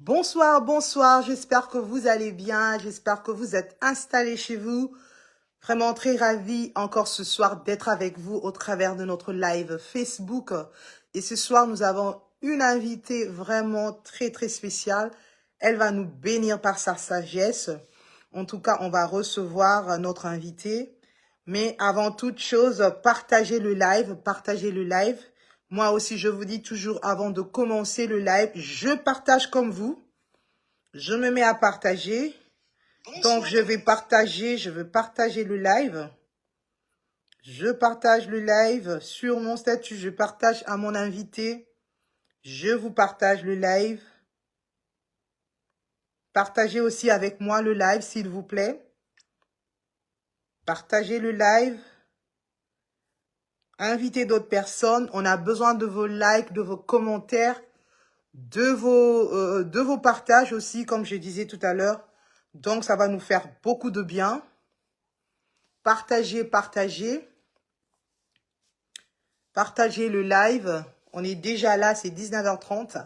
Bonsoir, bonsoir, j'espère que vous allez bien, j'espère que vous êtes installés chez vous. Vraiment très ravie encore ce soir d'être avec vous au travers de notre live Facebook. Et ce soir, nous avons une invitée vraiment très spéciale. Elle va nous bénir par sa sagesse. En tout cas, on va recevoir notre invitée. Mais avant toute chose, partagez le live, partagez le live. Moi aussi, je vous dis toujours avant de commencer le live, je partage comme vous. Je me mets à partager. Donc, je vais partager le live. Je partage le live sur mon statut. Je partage à mon invité. Je vous partage le live. Partagez aussi avec moi le live, s'il vous plaît. Partagez le live. Invitez d'autres personnes. On a besoin de vos likes, de vos commentaires, de vos partages aussi, comme je disais tout à l'heure. Donc, ça va nous faire beaucoup de bien. Partagez, partagez. Partagez le live. On est déjà là, c'est 19h30.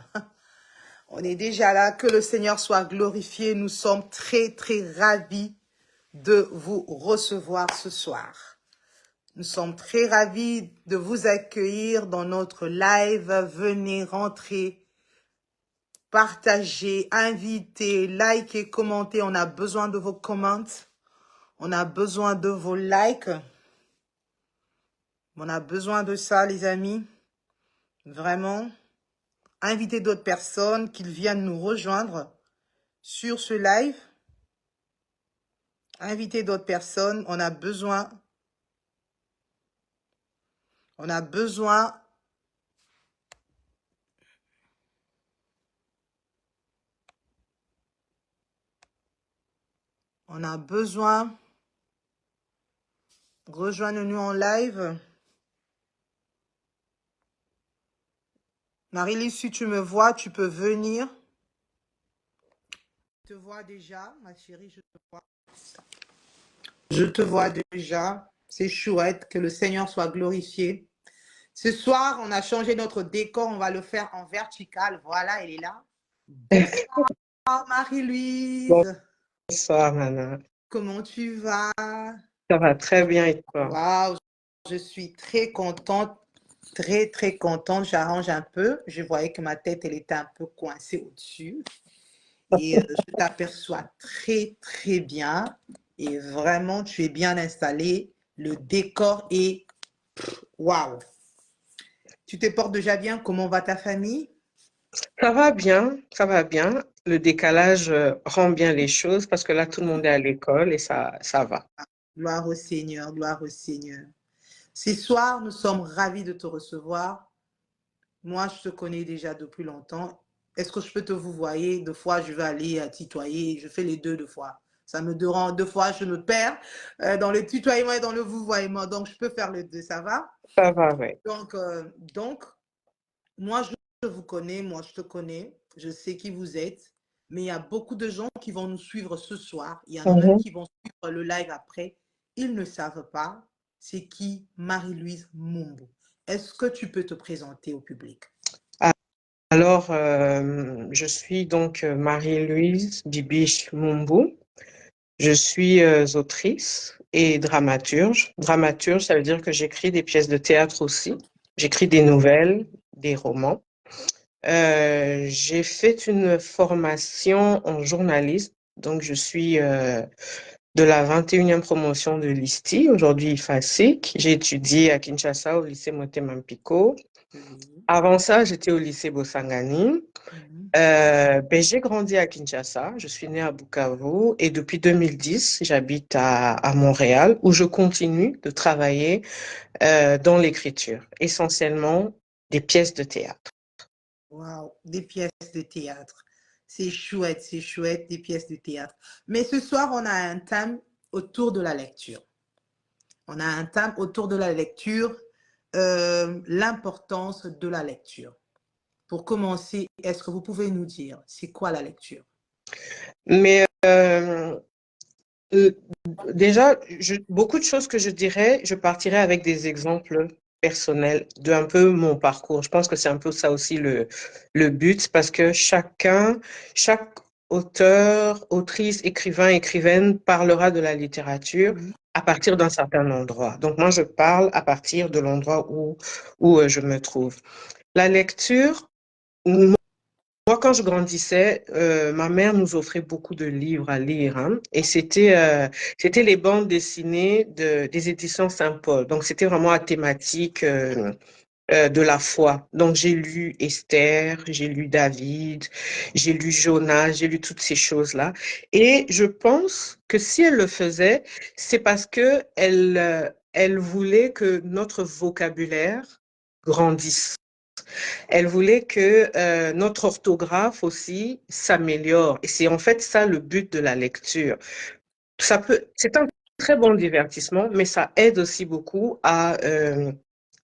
On est déjà là. Que le Seigneur soit glorifié. Nous sommes très ravis de vous recevoir ce soir. Nous sommes très ravis de vous accueillir dans notre live. Venez rentrer, partagez, invitez, likez, commentez. On a besoin de vos comments. On a besoin de vos likes. On a besoin de ça, les amis. Vraiment. Invitez d'autres personnes qu'ils viennent nous rejoindre sur ce live. Invitez d'autres personnes. On a besoin rejoignez-nous en live. Marie-Lise, si tu me vois, tu peux venir. Je te vois déjà, ma chérie, je te vois. Je te vois déjà. C'est chouette, que le Seigneur soit glorifié. Ce soir, on a changé notre décor, on va le faire en vertical. Voilà, elle est là. Bonsoir, Marie-Louise. Bonsoir, Nana. Comment tu vas? Ça va très bien et toi? Waouh, je suis très contente, très contente. J'arrange un peu. Je voyais que ma tête, elle était un peu coincée au-dessus. Et je t'aperçois très bien. Et vraiment, tu es bien installée. Le décor est waouh. Tu te portes déjà bien? Comment va ta famille? Ça va bien, ça va bien. Le décalage rend bien les choses parce que là, tout le monde est à l'école et ça va. Gloire au Seigneur, gloire au Seigneur. Ce soir, nous sommes ravis de te recevoir. Moi, je te connais déjà depuis longtemps. Est-ce que je peux te vous voyer? Deux fois, je vais aller tutoyer. Je fais les deux fois. Ça me dérange. Deux fois, je me perds dans le tutoiement et dans le vouvoiement. Donc, je peux faire les deux. Ça va? Ça va, oui. Donc, moi, je vous connais. Moi, je te connais. Je sais qui vous êtes. Mais il y a beaucoup de gens qui vont nous suivre ce soir. Il y en a même qui vont suivre le live après. Ils ne savent pas c'est qui Marie-Louise Mumbu. Est-ce que tu peux te présenter au public? Alors, je suis donc Marie-Louise Bibiche Mumbu. Je suis autrice et dramaturge. Dramaturge, ça veut dire que j'écris des pièces de théâtre aussi. J'écris des nouvelles, des romans. J'ai fait une formation en journalisme, donc je suis de la 21e promotion de l'ISTI, aujourd'hui IFASIC. J'ai étudié à Kinshasa au lycée Motema Mpiko. Avant ça, j'étais au lycée Bosangani. J'ai grandi à Kinshasa, je suis née à Bukavu et depuis 2010, j'habite à Montréal où je continue de travailler dans l'écriture, essentiellement des pièces de théâtre. Wow, des pièces de théâtre. C'est chouette, des pièces de théâtre. Mais ce soir, on a un thème autour de la lecture. On a un thème autour de la lecture, l'importance de la lecture. Pour commencer, est-ce que vous pouvez nous dire, c'est quoi la lecture? Mais déjà, beaucoup de choses que je dirais, je partirais avec des exemples personnel de un peu mon parcours. Je pense que c'est un peu ça aussi le but, parce que chaque auteur, autrice, écrivain, écrivaine parlera de la littérature Mhm. à partir d'un certain endroit. Donc moi, je parle à partir de l'endroit où je me trouve. La lecture, moi, quand je grandissais, ma mère nous offrait beaucoup de livres à lire, hein, et c'était les bandes dessinées des éditions Saint-Paul. Donc, c'était vraiment à thématique de la foi. Donc, j'ai lu Esther, j'ai lu David, j'ai lu Jonas, j'ai lu toutes ces choses-là. Et je pense que si elle le faisait, c'est parce que elle voulait que notre vocabulaire grandisse. Elle voulait que notre orthographe aussi s'améliore. Et c'est en fait ça le but de la lecture. C'est un très bon divertissement, mais ça aide aussi beaucoup à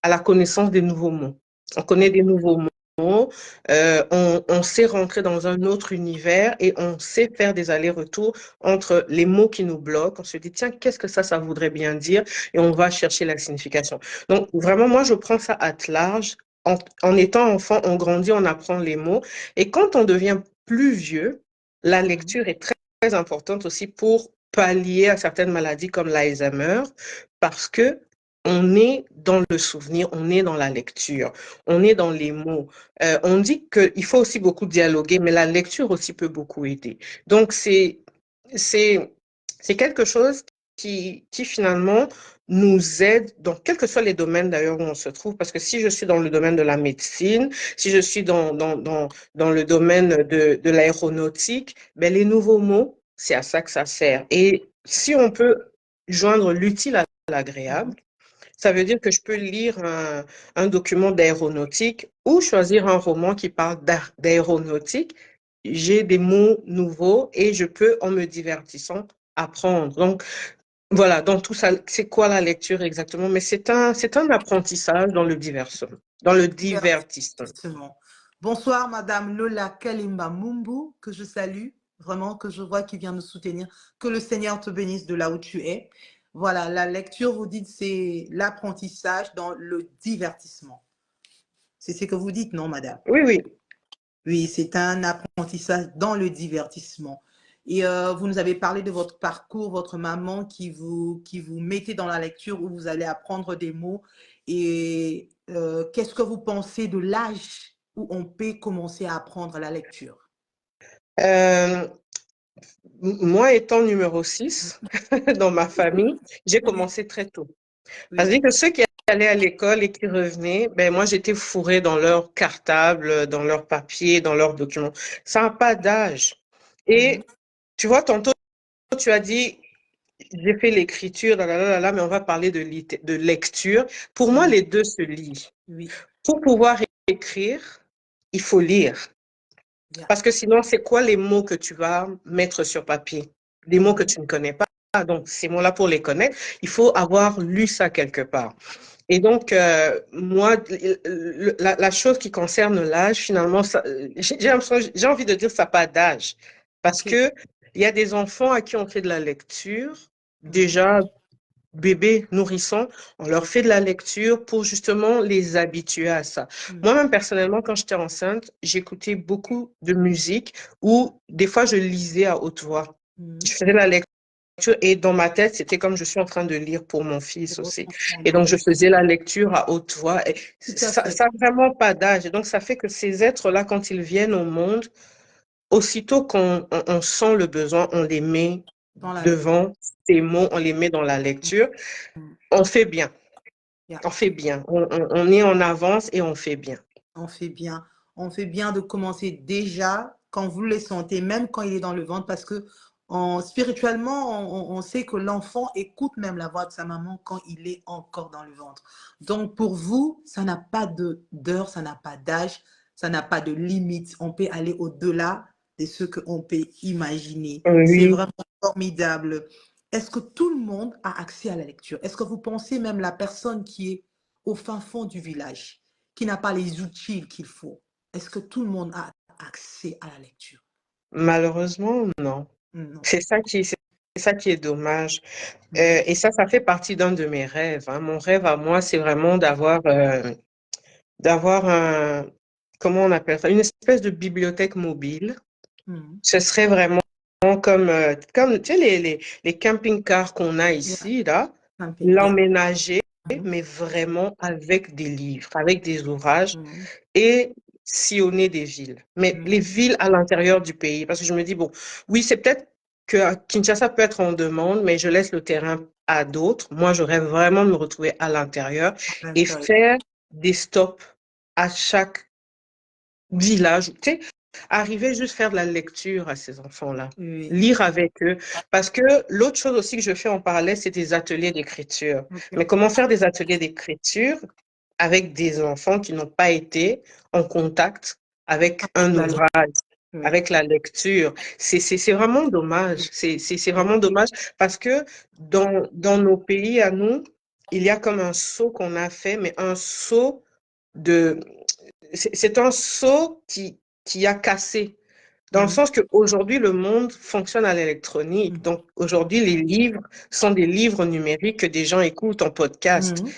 la connaissance des nouveaux mots. On connaît des nouveaux mots, on sait rentrer dans un autre univers et on sait faire des allers-retours entre les mots qui nous bloquent. On se dit, tiens, qu'est-ce que ça voudrait bien dire? Et on va chercher la signification. Donc, vraiment, moi, je prends ça à large. En étant enfant, on grandit, on apprend les mots. Et quand on devient plus vieux, la Mhm. lecture est très importante aussi pour pallier à certaines maladies comme l'Alzheimer, parce que on est dans le souvenir, on est dans la lecture, on est dans les mots. On dit qu'il faut aussi beaucoup dialoguer, mais la lecture aussi peut beaucoup aider. Donc, c'est, c'est quelque chose qui finalement nous aide dans quels que soient les domaines d'ailleurs où on se trouve, parce que si je suis dans le domaine de la médecine, si je suis dans le domaine de l'aéronautique, ben, les nouveaux mots, c'est à ça que ça sert. Et si on peut joindre l'utile à l'agréable, Mhm. ça veut dire que je peux lire un document d'aéronautique ou choisir un roman qui parle d'aéronautique. J'ai des mots nouveaux et je peux, en me divertissant, apprendre. Donc, voilà, dans tout ça, c'est quoi la lecture exactement? Mais c'est un apprentissage dans le divertissement, dans le divertissement. Divertissement. Bonsoir, Madame Lola Kalimba Mumbu, que je salue, vraiment, que je vois qui vient nous soutenir. Que le Seigneur te bénisse de là où tu es. Voilà, la lecture, vous dites, c'est l'apprentissage dans le divertissement. C'est ce que vous dites, non, Madame? Oui, oui. Oui, c'est un apprentissage dans le divertissement. Et vous nous avez parlé de votre parcours, votre maman qui vous mettait dans la lecture où vous allez apprendre des mots. Et qu'est-ce que vous pensez de l'âge où on peut commencer à apprendre la lecture? Euh, Moi, étant numéro 6 dans ma famille, j'ai Oui, commencé très tôt. Ça veut oui. dire que ceux qui allaient à l'école et qui revenaient, ben moi j'étais fourrée dans leur cartable, dans leurs papiers, dans leurs documents. Ça n'a pas d'âge. Mhm, Et tu vois, tantôt tu as dit, j'ai fait l'écriture, là, là, là, là, mais on va parler de lecture. Pour moi, mhm. les deux se lient. Oui, Pour pouvoir écrire, il faut lire. bien. Parce que sinon, c'est quoi les mots que tu vas mettre sur papier? Des mots que Mhm, tu ne connais pas. Donc, ces mots-là, pour les connaître, il faut avoir lu ça quelque part. Et donc, moi, la chose qui concerne l'âge, finalement, j'ai envie de dire que ça n'a pas d'âge. Parce OK. que il y a des enfants à qui on fait de la lecture, Mhm, déjà bébés, nourrissons, on leur fait de la lecture pour justement les habituer à ça. mhm, Moi-même, personnellement, quand j'étais enceinte, j'écoutais beaucoup de musique ou des fois, je lisais à haute voix. Je mhm. faisais la lecture et dans ma tête, c'était comme je suis en train de lire pour mon fils Pour votre aussi. enfant, Et donc, oui. je faisais la lecture à haute voix. Et Tout à ça fait. n'a vraiment pas d'âge. Et donc, ça fait que ces êtres-là, quand ils viennent au monde, aussitôt qu'on sent le besoin, on les met Dans la lecture. devant ces mots, on les met dans la lecture. On fait bien. Yeah. On fait bien. On est en avance et on fait bien. On fait bien. On fait bien de commencer déjà quand vous le sentez, même quand il est dans le ventre, parce que spirituellement, on sait que l'enfant écoute même la voix de sa maman quand il est encore dans le ventre. Donc pour vous, ça n'a pas d'heure, ça n'a pas d'âge, ça n'a pas de limite. On peut aller au-delà de ce qu'on peut imaginer. C'est Oui. vraiment formidable. Est-ce que tout le monde a accès à la lecture? Est-ce que vous pensez même la personne qui est au fin fond du village, qui n'a pas les outils qu'il faut? Est-ce que tout le monde a accès à la lecture? Malheureusement, non. Non. C'est ça qui, c'est ça qui est dommage. Et ça fait partie d'un de mes rêves, hein. Mon rêve à moi, c'est vraiment d'avoir comment on appelle ça, une espèce de bibliothèque mobile. Mhm. Ce serait vraiment comme tu sais, les camping-cars qu'on a Yeah, ici, là, camping, yeah. l'emménager, Mhm. mais vraiment avec des livres, avec des ouvrages Mhm. et sillonner des villes. Mais les Mhm. villes à l'intérieur du pays, parce que je me dis, bon, oui, c'est peut-être que Kinshasa peut être en demande, mais je laisse le terrain à d'autres. Moi, j'aurais vraiment me retrouver à l'intérieur À et l'intérieur. faire des stops à chaque village, tu sais, arriver juste faire de la lecture à ces enfants-là, Oui. lire avec eux. Parce que l'autre chose aussi que je fais en parallèle, c'est des ateliers d'écriture. Ok. Mais comment faire des ateliers d'écriture avec des enfants qui n'ont pas été en contact avec Avec un la lecture. ouvrage, Oui. avec la lecture? C'est vraiment dommage. C'est Oui. vraiment dommage parce que dans nos pays à nous, il y a comme un saut qu'on a fait, mais un saut de c'est un saut qui a cassé, dans le Mhm. sens qu'aujourd'hui, le monde fonctionne à l'électronique. Mhm. Donc, aujourd'hui, les livres sont des livres numériques que des gens écoutent en podcast. Mhm.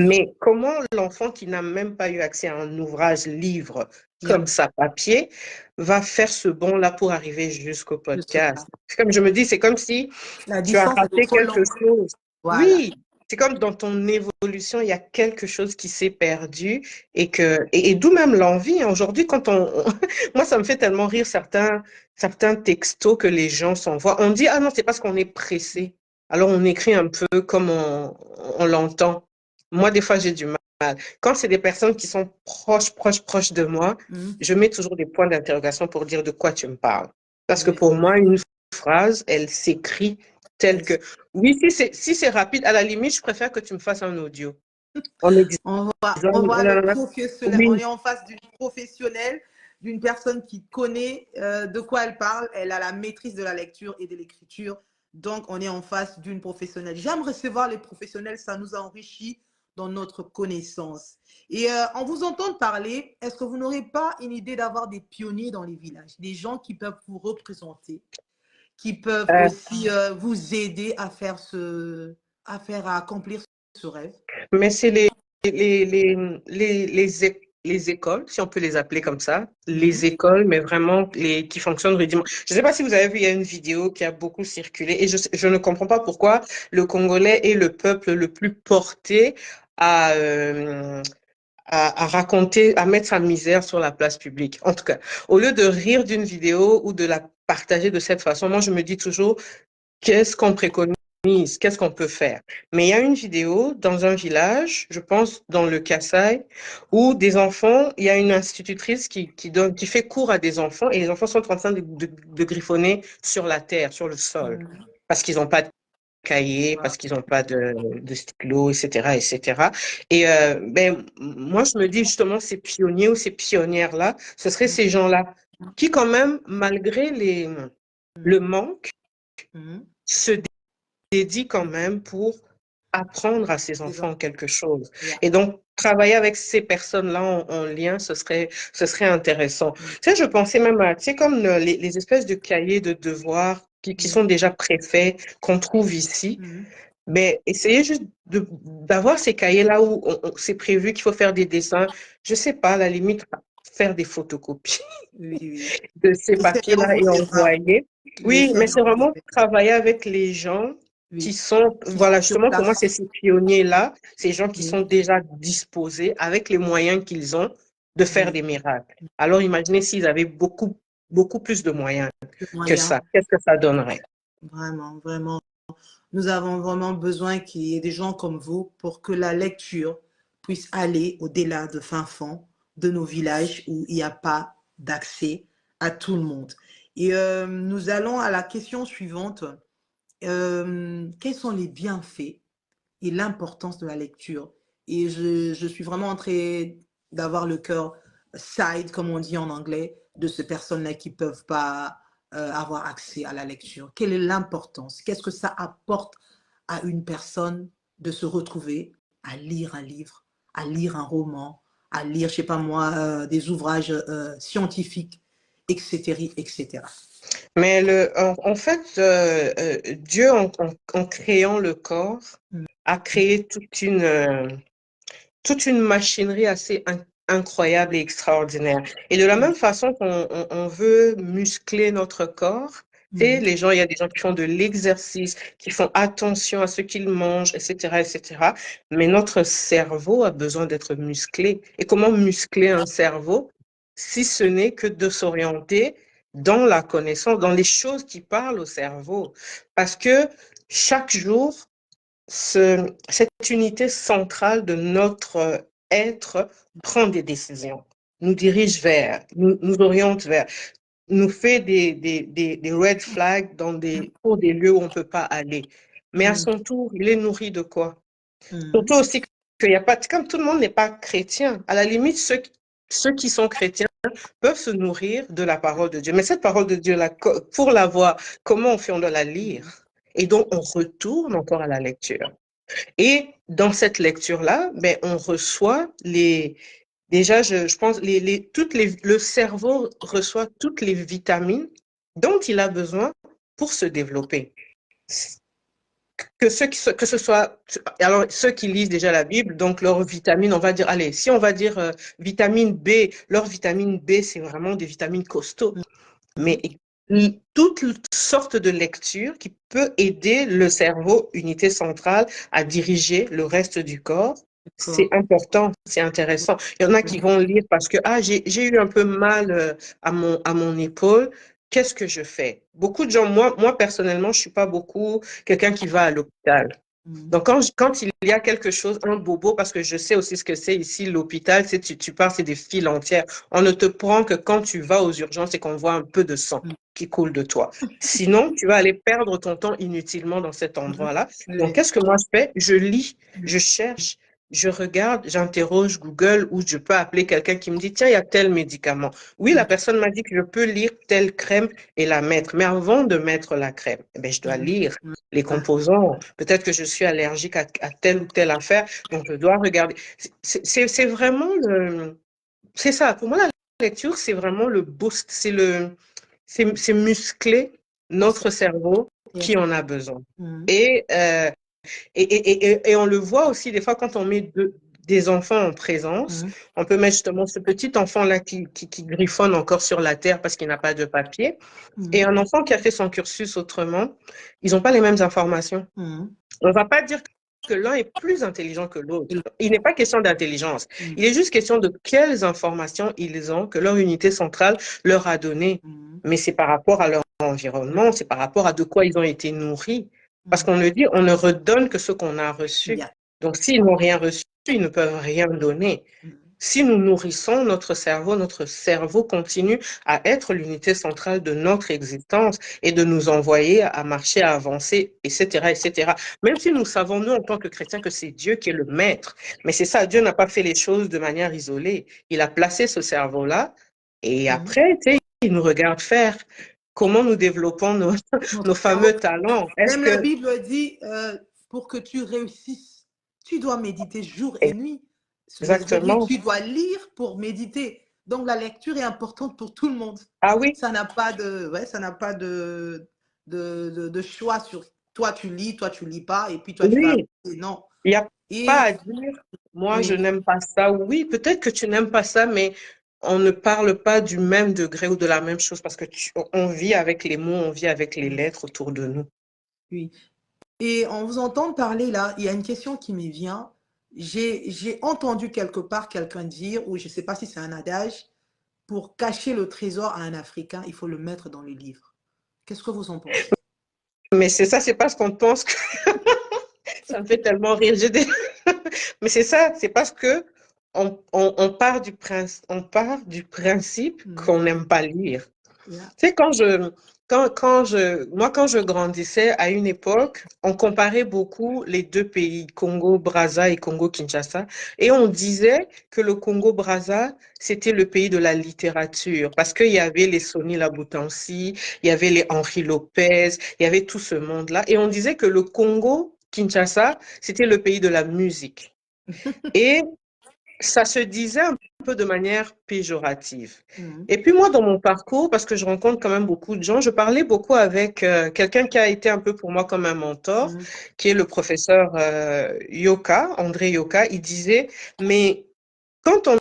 Mais comment l'enfant qui n'a même pas eu accès à un ouvrage livre Yeah. comme ça, papier, va faire ce bond-là pour arriver jusqu'au Je sais pas. podcast? C'est comme je me dis, c'est comme si La tu as distance est raté trop quelque longue. chose. Voilà. Oui, c'est comme dans ton évolution, il y a quelque chose qui s'est perdu et d'où même l'envie, hein. Aujourd'hui, moi, ça me fait tellement rire certains textos que les gens s'envoient. On dit, ah non, c'est parce qu'on est pressé. Alors, on écrit un peu comme on l'entend. Moi, des fois, j'ai du mal. Quand c'est des personnes qui sont proches de moi, Mhm. je mets toujours des points d'interrogation pour dire de quoi tu me parles. Parce que Oui. pour moi, une phrase, elle s'écrit telle que... Oui, si c'est rapide, à la limite, je préfère que tu me fasses un audio. En me disant, On voit le professionnel. On oui, est en face d'une professionnelle, d'une personne qui connaît de quoi elle parle. Elle a la maîtrise de la lecture et de l'écriture. Donc, on est en face d'une professionnelle. J'aime recevoir les professionnels. Ça nous enrichit dans notre connaissance. Et en vous entendant parler, est-ce que vous n'aurez pas une idée d'avoir des pionniers dans les villages, des gens qui peuvent vous représenter, qui peuvent euh, aussi vous aider à accomplir ce rêve? mais c'est les écoles, si on peut les appeler comme ça, les Mhm. écoles, mais vraiment qui fonctionnent rudimentaires. Je ne sais pas si vous avez vu, il y a une vidéo qui a beaucoup circulé et je ne comprends pas pourquoi le Congolais est le peuple le plus porté à, euh, à raconter, à mettre sa misère sur la place publique. En tout cas, au lieu de rire d'une vidéo ou de la partager de cette façon, moi, je me dis toujours, qu'est-ce qu'on préconise? Qu'est-ce qu'on peut faire? Mais il y a une vidéo dans un village, je pense dans le Kasaï, où des enfants, il y a une institutrice qui fait cours à des enfants et les enfants sont en train de griffonner sur la terre, sur le sol, Mhm. parce qu'ils n'ont pas de cahier, Wow. parce qu'ils n'ont pas de stylo, etc., etc. Et ben, moi, je me dis justement, ces pionniers ou ces pionnières-là, ce seraient ces gens-là qui, quand même, malgré le Mhm. manque, Mhm. se dédie quand même pour apprendre à ses Des enfants. enfants quelque chose. Yeah. Et donc, travailler avec ces personnes-là en lien, ce serait intéressant. Mhm. Tu sais, je pensais même à, tu sais, comme les espèces de cahiers de devoirs qui sont Mhm. déjà préfaits, qu'on trouve ici, Mhm. mais essayez juste d'avoir ces cahiers-là où c'est prévu qu'il faut faire des dessins. Je sais pas, à la limite, faire des photocopies Oui, oui. de ces J'essaierai de papiers-là vous et faire ça. envoyer. Oui, J'essaie mais de c'est vous vraiment faire. travailler avec les gens qui Oui. sont, Qui sont voilà, sur justement, pour moi, place. c'est ces pionniers-là, ces gens qui sont Oui. déjà disposés avec les moyens qu'ils ont de faire Oui. des miracles. Alors, imaginez s'ils avaient beaucoup, beaucoup plus de moyens De que moyens. ça. Qu'est-ce que ça donnerait? Vraiment, vraiment. Nous avons vraiment besoin qu'il y ait des gens comme vous pour que la lecture puisse aller au-delà de fin fond de nos villages où il n'y a pas d'accès à tout le monde. Et nous allons à la question suivante. Quels sont les bienfaits et l'importance de la lecture? Et je suis vraiment en train d'avoir le cœur side, comme on dit en anglais, de ces personnes-là qui ne peuvent pas avoir accès à la lecture. Quelle est l'importance? Qu'est-ce que ça apporte à une personne de se retrouver à lire un livre, à lire un roman, à lire, je sais pas moi, des ouvrages scientifiques, etc., etc. Mais en fait, Dieu, en créant le corps, Mm, a créé toute une machinerie assez incroyable et extraordinaire. Et de la mm, même façon qu'on veut muscler notre corps, tu sais, mm, il y a des gens qui font de l'exercice, qui font attention à ce qu'ils mangent, etc., etc. Mais notre cerveau a besoin d'être musclé. Et comment muscler un cerveau si ce n'est que de s'orienter dans la connaissance, dans les choses qui parlent au cerveau? Parce que chaque jour, cette unité centrale de notre être prend des décisions, nous dirige vers, nous oriente vers, nous fait des red flags pour des lieux où on ne peut pas aller. Mais à mm, son tour, il est nourri de quoi? mm, Surtout aussi qu'il y a pas, comme tout le monde n'est pas chrétien, à la limite, ceux qui sont chrétiens peuvent se nourrir de la parole de Dieu. Mais cette parole de Dieu-là, pour l'avoir, comment on fait? On doit la lire. Et donc, on retourne encore à la lecture. Et dans cette lecture-là, ben, on reçoit déjà, je pense, le cerveau reçoit toutes les vitamines dont il a besoin pour se développer. Que ce soit, alors ceux qui lisent déjà la Bible, donc leurs vitamines, on va dire, allez, si on va dire vitamine B, leur vitamine B, c'est vraiment des vitamines costauds, mais toute sorte de lecture qui peut aider le cerveau, unité centrale, à diriger le reste du corps. C'est d'accord. important, c'est intéressant. Il y en a qui vont lire parce que j'ai eu un peu mal à mon épaule. Qu'est-ce que je fais? Beaucoup de gens, moi personnellement, je suis pas beaucoup quelqu'un qui va à l'hôpital. Mm, Donc, quand il y a quelque chose, un bobo, parce que je sais aussi ce que c'est ici, l'hôpital, tu pars, c'est des files entières. On ne te prend que quand tu vas aux urgences et qu'on voit un peu de sang mm, qui coule de toi. Sinon, tu vas aller perdre ton temps inutilement dans cet mm, endroit-là. Donc, oui, qu'est-ce que moi je fais? Je lis, mm, je cherche, je regarde, j'interroge Google ou je peux appeler quelqu'un qui me dit, tiens, il y a tel médicament. Oui, la mm, personne m'a dit que je peux lire telle crème et la mettre. Mais avant de mettre la crème, eh ben, je dois mm, lire mm, les ah, composants. Peut-être que je suis allergique à telle ou telle affaire, donc je dois regarder. C'est vraiment c'est ça. Pour moi, la lecture, c'est vraiment le boost, c'est muscler au cerveau, notre cerveau yes. qui en a besoin. Mm, Et, euh, et on le voit aussi des fois quand on met des enfants en présence, mm, on peut mettre justement ce petit enfant-là qui griffonne encore sur la terre parce qu'il n'a pas de papier, et mm, un enfant qui a fait son cursus autrement, ils n'ont pas les mêmes informations. mm, On ne va pas dire que l'un est plus intelligent que l'autre. Il n'est pas question d'intelligence. mm, Il est juste question de quelles informations ils ont que leur unité centrale leur a donné. mm, Mais c'est par rapport à leur environnement, c'est par rapport à de quoi ils ont été nourris. Parce mm. qu'on le dit, on ne redonne que ce qu'on a reçu. Yeah. Donc, s'ils n'ont rien reçu, ils ne peuvent rien donner. Mm, Si nous nourrissons notre cerveau continue à être l'unité centrale de notre existence et de nous envoyer à marcher, à avancer, etc., etc. Même si nous savons, nous, en tant que chrétiens, que c'est Dieu qui est le maître. Mais c'est ça, Dieu n'a pas fait les choses de manière isolée. Il a placé ce cerveau-là et mm. après, tu sais, il nous regarde faire. Comment nous développons nos Notre cerveau. fameux talents? Est-ce Même la que... Bible dit, pour que tu réussisses, tu dois méditer jour et nuit sur les Écritures. Exactement. Tu dois lire pour méditer. Donc la lecture est importante pour tout le monde. Ah oui, Ça n'a pas de, ouais, ça n'a pas de choix sur toi tu lis pas, et puis toi tu vas. oui. Non. Il n'y a pas Et à dire, moi, je oui, n'aime pas ça. Oui, peut-être que tu n'aimes pas ça, mais on ne parle pas du même degré ou de la même chose parce que on vit avec les mots, on vit avec les lettres autour de nous. oui. Et en vous entendant parler là, il y a une question qui me vient. J'ai entendu quelque part quelqu'un dire, ou je ne sais pas si c'est un adage, pour cacher le trésor à un Africain, il faut le mettre dans le livre. Qu'est-ce que vous en pensez? Mais c'est ça, c'est parce qu'on pense que ça me fait tellement rire. Mais c'est ça, c'est parce que on part du principe Mm, qu'on n'aime pas lire. yeah. Tu sais, quand je grandissais à une époque, on comparait beaucoup les deux pays, Congo-Brazza et Congo-Kinshasa, et on disait que le Congo-Brazza, c'était le pays de la littérature, parce qu'il y avait les Sonny Laboutansi, il y avait les Henri Lopez, il y avait tout ce monde-là, et on disait que le Congo-Kinshasa, c'était le pays de la musique. Et ça se disait un peu de manière péjorative. Mhm. Et puis moi, dans mon parcours, parce que je rencontre quand même beaucoup de gens, je parlais beaucoup avec quelqu'un qui a été un peu pour moi comme un mentor, Mhm. qui est le professeur Yoka, André Yoka. Il disait, mais quand on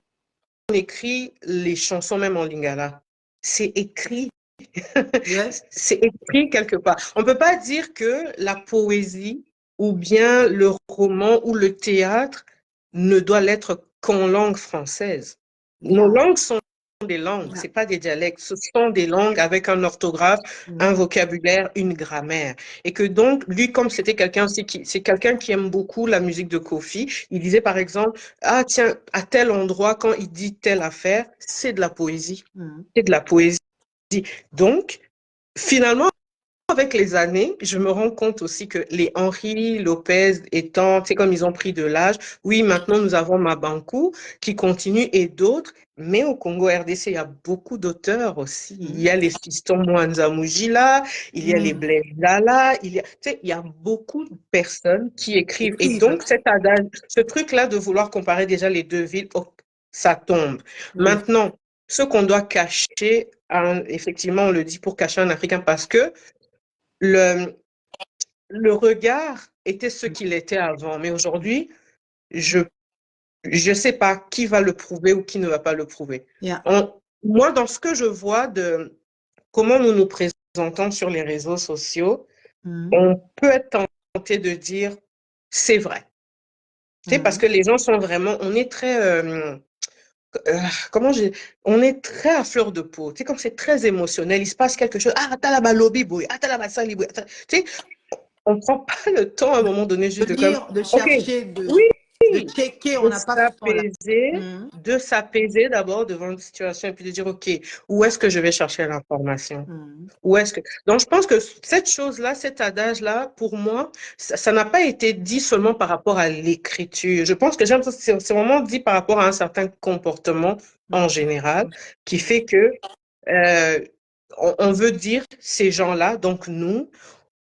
écrit les chansons, même en lingala, c'est écrit, Ouais. c'est écrit quelque part. On ne peut pas dire que la poésie ou bien le roman ou le théâtre ne doit l'être qu'en langue française. Nos Yeah. langues sont des langues, Yeah. c'est pas des dialectes, ce sont des langues avec un orthographe, un Mhm. vocabulaire, une grammaire. Et que donc, lui, comme c'était quelqu'un aussi c'est quelqu'un qui aime beaucoup la musique de Kofi, il disait par exemple, ah tiens, à tel endroit, quand il dit telle affaire, c'est de la poésie. Mhm. C'est de la poésie. Donc, finalement, avec les années, je me rends compte aussi que les Henri Lopez étant, tu sais, comme ils ont pris de l'âge, oui, maintenant nous avons Mabankou qui continue et d'autres, mais au Congo RDC, il y a beaucoup d'auteurs aussi. Il y Mhm. a les Fiston Mwanza Mujila, il y a les Mhm. Blaise Lala, tu sais, il y a beaucoup de personnes qui écrivent. Et Écrivent. donc, cet adage, ce truc-là de vouloir comparer déjà les deux villes, oh, ça tombe. Oui. Maintenant, ce qu'on doit cacher, effectivement, on le dit pour cacher un Africain parce que le, le regard était ce qu'il était avant, mais aujourd'hui, je je sais pas qui va le prouver ou qui ne va pas le prouver. Yeah. Moi, dans ce que je vois de comment nous nous présentons sur les réseaux sociaux, Mhm. on peut être tenté de dire c'est vrai. Tu sais, parce Mhm. que les gens sont vraiment, on est très, euh, comment j'ai, on est très à fleur de peau. Tu sais, comme c'est très émotionnel, il se passe quelque chose. Ah, t'as la lobby boy, ah, t'as la sali boy. Tu sais, on prend pas le temps à un moment donné De juste de comme, lire, de OK, chercher, oui, de checker, on de n'a pas ce temps-là. s'apaiser, Mhm. d'abord devant une situation et puis de dire, OK, où est-ce que je vais chercher l'information? Mhm. Où est-ce que... Donc, je pense que cette chose-là, cet adage-là, pour moi, ça n'a pas été dit seulement par rapport à l'écriture. Je pense que j'aime ça, c'est vraiment dit par rapport à un certain comportement en général qui fait que euh, on veut dire ces gens-là, donc nous,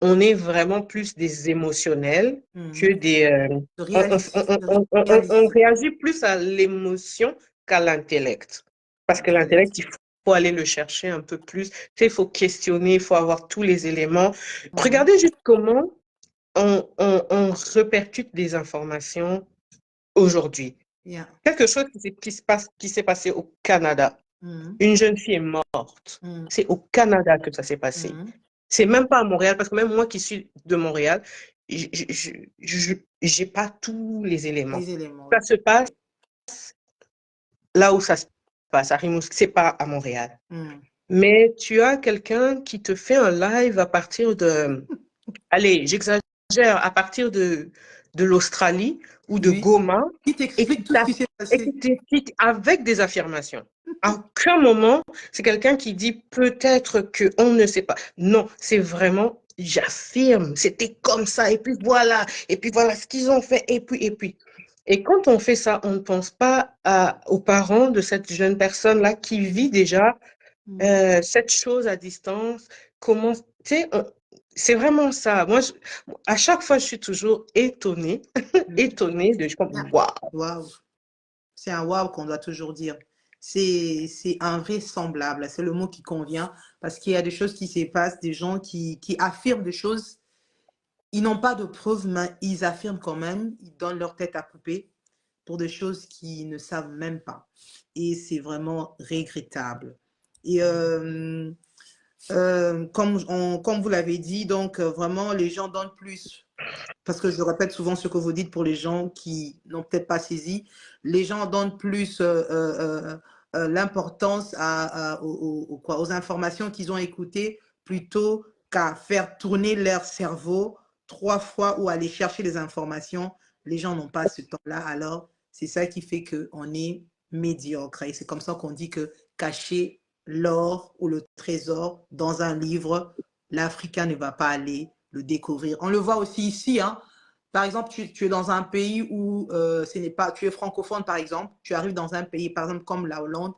on est vraiment plus des émotionnels que Mhm. des... De réaliser, de on réaliser. réagit plus à l'émotion qu'à l'intellect. Parce que l'intellect, il faut aller le chercher un peu plus. Tu sais, il faut questionner, il faut avoir tous les éléments. Mhm. Regardez juste comment on répercute des informations aujourd'hui. Yeah. Quelque chose qui s'est passé au Canada. Mhm. Une jeune fille est morte. Mhm. C'est au Canada que ça s'est passé. Mhm. C'est même pas à Montréal, parce que même moi qui suis de Montréal, j'ai pas tous les éléments. Les éléments, Ça oui. se passe là où ça se passe, à Rimouski, c'est pas à Montréal. Mhm. Mais tu as quelqu'un qui te fait un live à partir de, allez, j'exagère, à partir de l'Australie ou de Oui. Goma, Qui et t'explique tout ce qui s'est qui passé. t'explique avec des affirmations. À aucun moment, c'est quelqu'un qui dit peut-être qu'on ne sait pas. Non, c'est vraiment, j'affirme, c'était comme ça, et puis voilà ce qu'ils ont fait, et puis, et puis. Et quand on fait ça, on ne pense pas aux parents de cette jeune personne-là qui vit déjà Mhm. cette chose à distance. Comment, tu sais, c'est vraiment ça. Moi, à chaque fois, je suis toujours étonnée, Mhm. étonnée de, je comme, Yeah. waouh. Waouh. C'est un waouh qu'on doit toujours dire. C'est invraisemblable. C'est le mot qui convient parce qu'il y a des choses qui se passent, des gens qui affirment des choses. Ils n'ont pas de preuves, mais ils affirment quand même. Ils donnent leur tête à couper pour des choses qu'ils ne savent même pas. Et c'est vraiment regrettable. Et comme vous l'avez dit, donc vraiment, les gens donnent plus. Parce que je répète souvent ce que vous dites pour les gens qui n'ont peut-être pas saisi. Les gens donnent plus l'importance aux informations qu'ils ont écoutées plutôt qu'à faire tourner leur cerveau 3 fois ou aller chercher les informations. Les gens n'ont pas ce temps-là. Alors, c'est ça qui fait qu'on est médiocre. Et c'est comme ça qu'on dit que cacher l'or ou le trésor dans un livre, l'Africain ne va pas aller le découvrir. On le voit aussi ici, hein. Par exemple, tu es dans un pays où ce n'est pas, tu es francophone, par exemple, tu arrives dans un pays, par exemple, comme la Hollande,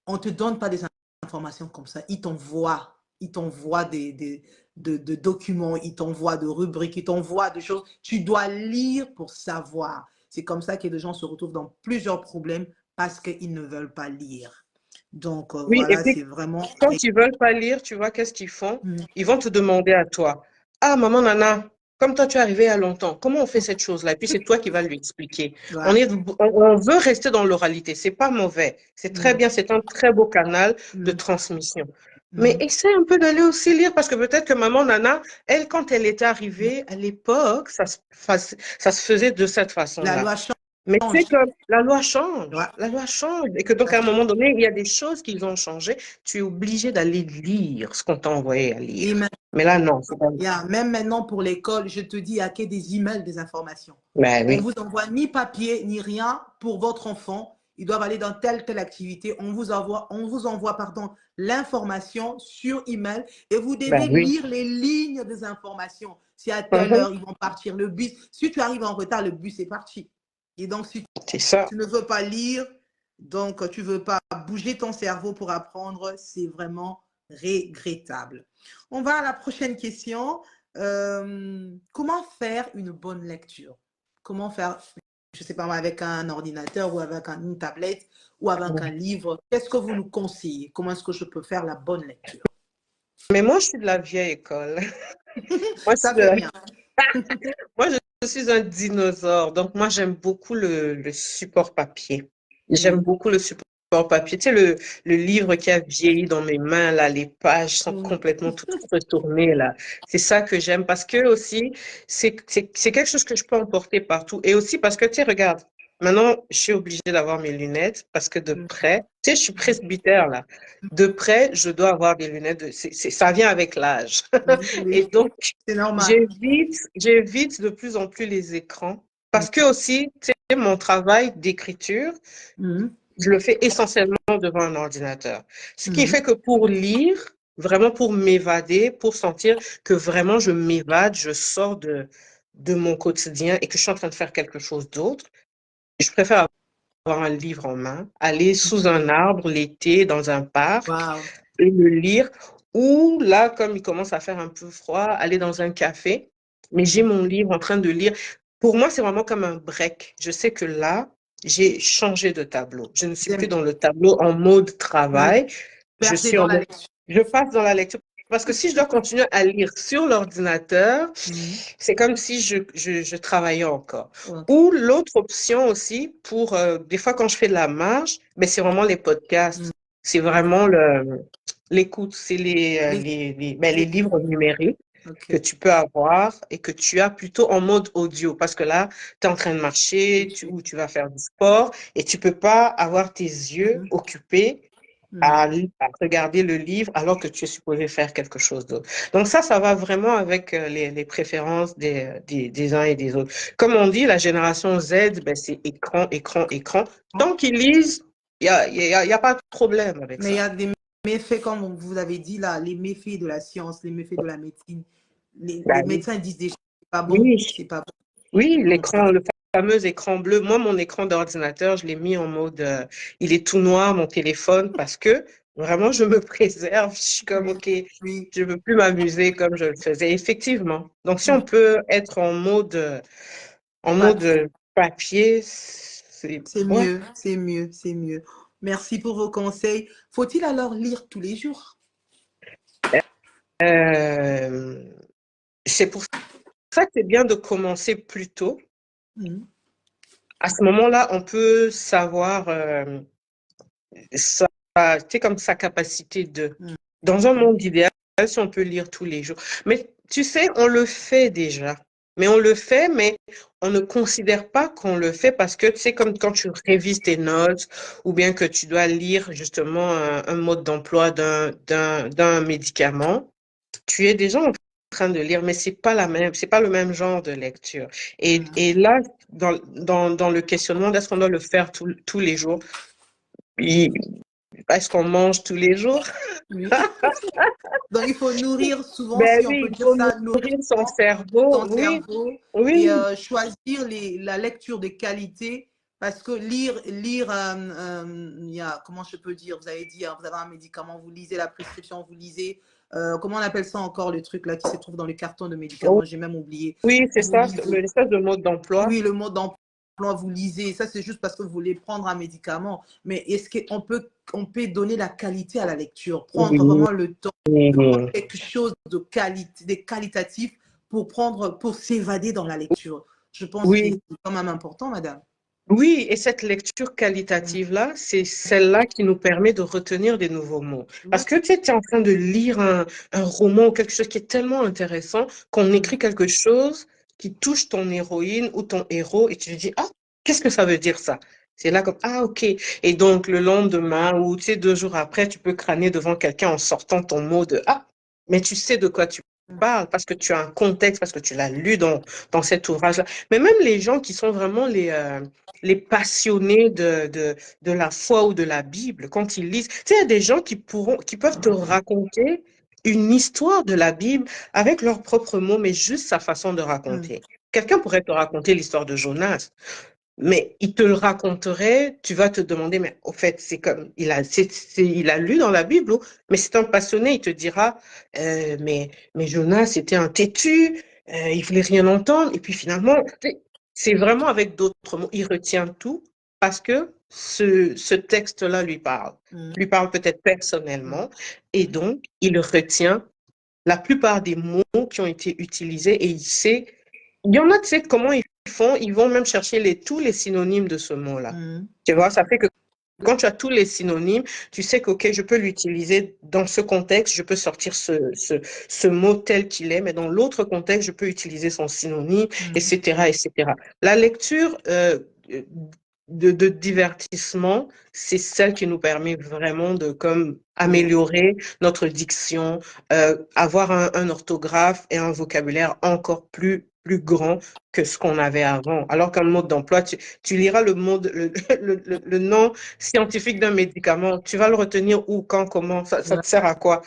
on ne te donne pas des informations comme ça. Ils t'envoient de documents, ils t'envoient de rubriques, ils t'envoient de choses. Tu dois lire pour savoir. C'est comme ça que les gens se retrouvent dans plusieurs problèmes parce qu'ils ne veulent pas lire. Donc, Oui, et voilà, puis c'est vraiment... quand ils veulent pas lire, tu vois, qu'est-ce qu'ils font? Mm. Ils vont te demander à toi, ah, maman Nana, comme toi tu es arrivé il y a longtemps, comment on fait cette chose-là? Et puis c'est toi qui vas lui expliquer. Ouais. On veut rester dans l'oralité, c'est pas mauvais, c'est très Mm. bien, c'est un très beau canal de Mm. transmission. Mais Mm. essaie un peu d'aller aussi lire, parce que peut-être que maman Nana, elle, quand elle était Mm. arrivée à l'époque, ça se faisait de cette La façon-là. loi Mais tu sais change. que Ouais. la loi change, et que donc à un moment donné, il y a des choses qui ont changé. Tu es obligé d'aller lire ce qu'on t'a envoyé à Et lire. Mais là, non, c'est pas... même maintenant pour l'école, je te dis, il n'y a que des emails, des informations. Ben On oui, vous envoie ni papier, ni rien pour votre enfant. Ils doivent aller dans telle activité. On vous envoie pardon, l'information sur email et vous ben devez oui. lire les lignes des informations. Si à telle Mhm, heure, ils vont partir le bus. Si tu arrives en retard, le bus est parti. Et donc, si c'est ça. tu ne veux pas lire, donc tu ne veux pas bouger ton cerveau pour apprendre, c'est vraiment regrettable. On va à la prochaine question. Comment faire une bonne lecture? Comment faire, je ne sais pas moi, avec un ordinateur ou avec une tablette ou avec un livre? Qu'est-ce que vous nous conseillez? Comment est-ce que je peux faire la bonne lecture? Mais moi, je suis de la vieille école. Moi, je suis Ça de fait la- rien. moi, je suis un dinosaure. Donc, moi, j'aime beaucoup le support papier. J'aime Oui. beaucoup le support papier. Tu sais, le livre qui a vieilli dans mes mains, là, les pages sont Oui. complètement toutes retournées, là. C'est ça que j'aime parce que aussi, c'est quelque chose que je peux emporter partout. Et aussi parce que, tu sais, regarde, maintenant, je suis obligée d'avoir mes lunettes parce que de près, tu sais, je suis presbytère, là. De près, je dois avoir des lunettes. Ça vient avec l'âge. Oui, Et oui, donc, c'est normal. j'évite de plus en plus les écrans parce que aussi, tu sais, mon travail d'écriture, Mhm. je le fais essentiellement devant un ordinateur. Ce qui Mhm. fait que pour lire, vraiment pour m'évader, pour sentir que vraiment je m'évade, je sors de mon quotidien et que je suis en train de faire quelque chose d'autre, je préfère avoir un livre en main, aller sous un arbre l'été dans un parc Wow. et le lire, ou là, comme il commence à faire un peu froid, aller dans un café, mais j'ai Mhm. mon livre en train de lire. Pour moi, c'est vraiment comme un break. Je sais que là, j'ai changé de tableau. Je ne suis plus J'aime dans le tableau en mode me travail. Je perdre suis dans en la mode, lecture. je passe dans la lecture. Parce que si je dois continuer à lire sur l'ordinateur, Mhm. c'est comme si je travaillais encore. Ok. Ou l'autre option aussi, pour des fois quand je fais de la marche, mais c'est vraiment les Mhm. podcasts. C'est Ok. vraiment l'écoute, c'est Les, les livres numériques que ok. tu peux avoir et que tu as plutôt en mode audio. Parce que là, tu es en train de marcher ou tu vas faire du sport et tu peux pas avoir tes yeux Mhm. occupés Mhm. à regarder le livre alors que tu es supposé faire quelque chose d'autre. Donc ça va vraiment avec les préférences des uns et des autres. Comme on dit, la génération Z, ben, c'est écran, écran, écran. Tant qu'ils lisent, il y a pas de problème avec Mais il y ça. a des méfaits, comme vous avez dit là, les méfaits de la science, les méfaits de la médecine. Les Ben oui, médecins disent déjà, c'est pas bon, oui, c'est pas bon. oui, Donc, le fameux écran bleu. Moi, mon écran d'ordinateur, je l'ai mis en mode, il est tout noir, mon téléphone, parce que vraiment, je me préserve. Je suis comme, oui, OK, oui, je veux plus m'amuser comme je le faisais. Effectivement. Donc, si on peut être en mode papier. papier, C'est ouais. mieux, c'est mieux, c'est mieux. Merci pour vos conseils. Faut-il alors lire tous les jours? Euh, c'est pour ça que c'est bien de commencer plus tôt. Mhm. À ce moment-là, on peut savoir, tu sais, comme sa capacité de. Mhm. Dans un monde idéal, si on peut lire tous les jours. Mais tu sais, on le fait déjà. Mais on le fait, mais on ne considère pas qu'on le fait parce que tu sais, comme quand tu révises tes notes ou bien que tu dois lire justement un mode d'emploi d'un médicament, tu es déjà en train de lire, mais c'est pas le même genre de lecture. Et là, dans le questionnement, est-ce qu'on doit le faire tous les jours? Puis, est-ce qu'on mange tous les jours? Oui. Donc, il faut nourrir souvent, Ben si on oui, peut il dire faut ça, nourrir son cerveau. ton Oui, cerveau et oui, choisir la lecture de qualité parce que lire il y a, comment je peux dire, vous avez dit, hein, vous avez un médicament, vous lisez la prescription, vous lisez, comment on appelle ça encore, le truc là qui se trouve dans le carton de médicaments, j'ai même oublié. oui, c'est Vous ça, lisez, l'espèce de mode d'emploi. oui, le mot d'emploi, emploi, vous lisez, ça c'est juste parce que vous voulez prendre un médicament. Mais est-ce on peut donner la qualité à la lecture, prendre Oui, vraiment le temps de prendre oui. quelque chose de qualitatif pour s'évader dans la lecture. Je pense que c'est Oui, quand même important, madame. oui, et cette lecture qualitative-là, c'est celle-là qui nous permet de retenir des nouveaux mots. Parce Ouais. que tu es en train de lire un roman ou quelque chose qui est tellement intéressant qu'on écrit quelque chose qui touche ton héroïne ou ton héros et tu te dis, ah, qu'est-ce que ça veut dire ça? C'est là comme, ah, ok. Et donc, le lendemain ou tu sais, 2 jours après, tu peux crâner devant quelqu'un en sortant ton mot de, ah, mais tu sais de quoi tu parles parce que tu as un contexte, parce que tu l'as lu dans cet ouvrage-là. Mais même les gens qui sont vraiment les passionnés de la foi ou de la Bible, quand ils lisent, tu sais, il y a des gens qui peuvent te raconter une histoire de la Bible avec leurs propres mots, mais juste sa façon de raconter. Quelqu'un pourrait te raconter l'histoire de Jonas, mais il te le raconterait, tu vas te demander, mais au fait, c'est comme, il a lu dans la Bible, mais c'est un passionné, il te dira, mais Jonas, c'était un têtu, il voulait rien entendre, et puis finalement, c'est vraiment avec d'autres mots, il retient tout parce que ce texte-là lui parle peut-être personnellement, et donc il retient la plupart des mots qui ont été utilisés et il sait, il y en a, tu sais, comment ils font, ils vont même chercher tous les synonymes de ce mot-là. Tu vois, ça fait que quand tu as tous les synonymes, tu sais que, OK, je peux l'utiliser dans ce contexte, je peux sortir ce mot tel qu'il est, mais dans l'autre contexte, je peux utiliser son synonyme, etc., etc. La lecture de divertissement, c'est celle qui nous permet vraiment de comme améliorer notre diction, avoir un orthographe et un vocabulaire encore plus grand que ce qu'on avait avant. Alors qu'un mode d'emploi, tu liras le nom scientifique d'un médicament, tu vas le retenir où, quand, comment, ça te sert à quoi?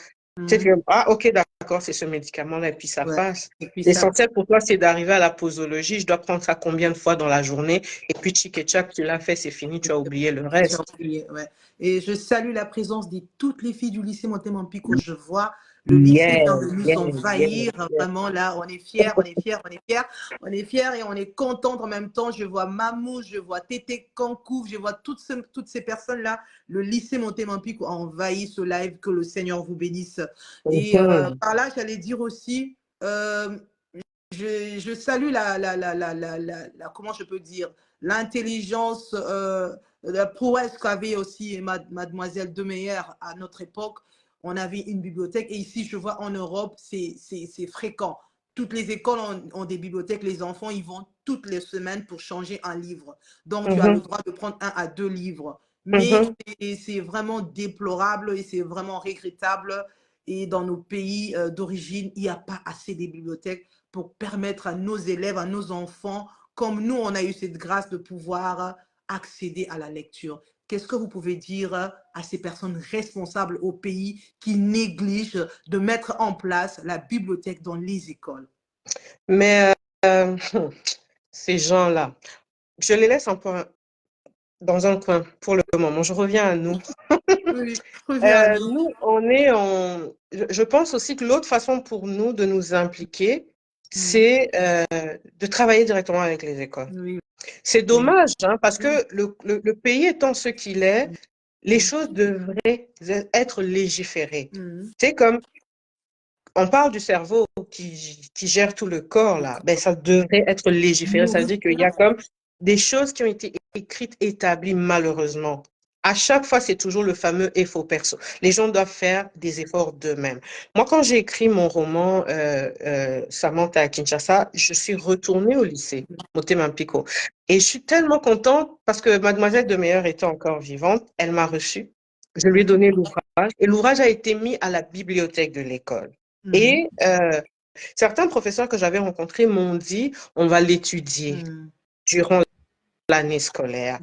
Tu sais, ah, ok, d'accord, c'est ce médicament-là, et puis ça Ouais. passe. Et puis ça, L'essentiel pour toi, c'est d'arriver à la posologie. Je dois prendre ça combien de fois dans la journée? Et puis, tchic et tchac, tu l'as fait, c'est fini, tu as oublié le j'ai reste. oublié, ouais. Et je salue la présence de toutes les filles du lycée Montemampico. Je vois le lycée Yes, vient de nous yes, yes, envahir. yes. Vraiment, là, on est fiers, on est fiers, on est fiers. On est fiers et on est contente en même temps. Je vois Mamou, je vois Tété Kankouf, je vois toutes ces personnes-là. Le lycée Montemampico a envahi ce live. Que le Seigneur vous bénisse. Et Mhm. par là, j'allais dire aussi, je salue comment je peux dire, l'intelligence, la prouesse qu'avait aussi mademoiselle Demeyer à notre époque. On avait une bibliothèque et ici, je vois en Europe, c'est fréquent. Toutes les écoles ont des bibliothèques. Les enfants, ils vont toutes les semaines pour changer un livre. Donc, tu as le Mhm. droit de prendre 1 à 2 livres. Mais Mhm. c'est vraiment déplorable et c'est vraiment regrettable. Et dans nos pays d'origine, il n'y a pas assez de bibliothèques pour permettre à nos élèves, à nos enfants, comme nous, on a eu cette grâce de pouvoir accéder à la lecture. Qu'est-ce que vous pouvez dire à ces personnes responsables au pays qui négligent de mettre en place la bibliothèque dans les écoles? Mais ces gens-là, je les laisse un peu dans un coin pour le moment. Je reviens à nous. Oui, reviens à nous. Nous, on est en... Je pense aussi que l'autre façon pour nous de nous impliquer, c'est de travailler directement avec les écoles. Oui, C'est oui, dommage, hein, parce oui. que le pays étant ce qu'il est, les choses devraient être légiférées. C'est comme, on parle du cerveau qui gère tout le corps, là. Ben, ça devrait être légiféré. Ça veut dire qu'il y a comme des choses qui ont été écrites, établies, malheureusement. À chaque fois, c'est toujours le fameux effort perso. Les gens doivent faire des efforts d'eux-mêmes. Moi, quand j'ai écrit mon roman Samantha à Kinshasa, je suis retournée au lycée, Motema Mpiko. Et je suis tellement contente parce que Mademoiselle de Meilleur était encore vivante. Elle m'a reçue. Je lui ai donné l'ouvrage et l'ouvrage a été mis à la bibliothèque de l'école. Et certains professeurs que j'avais rencontrés m'ont dit, on va l'étudier durant l'année scolaire.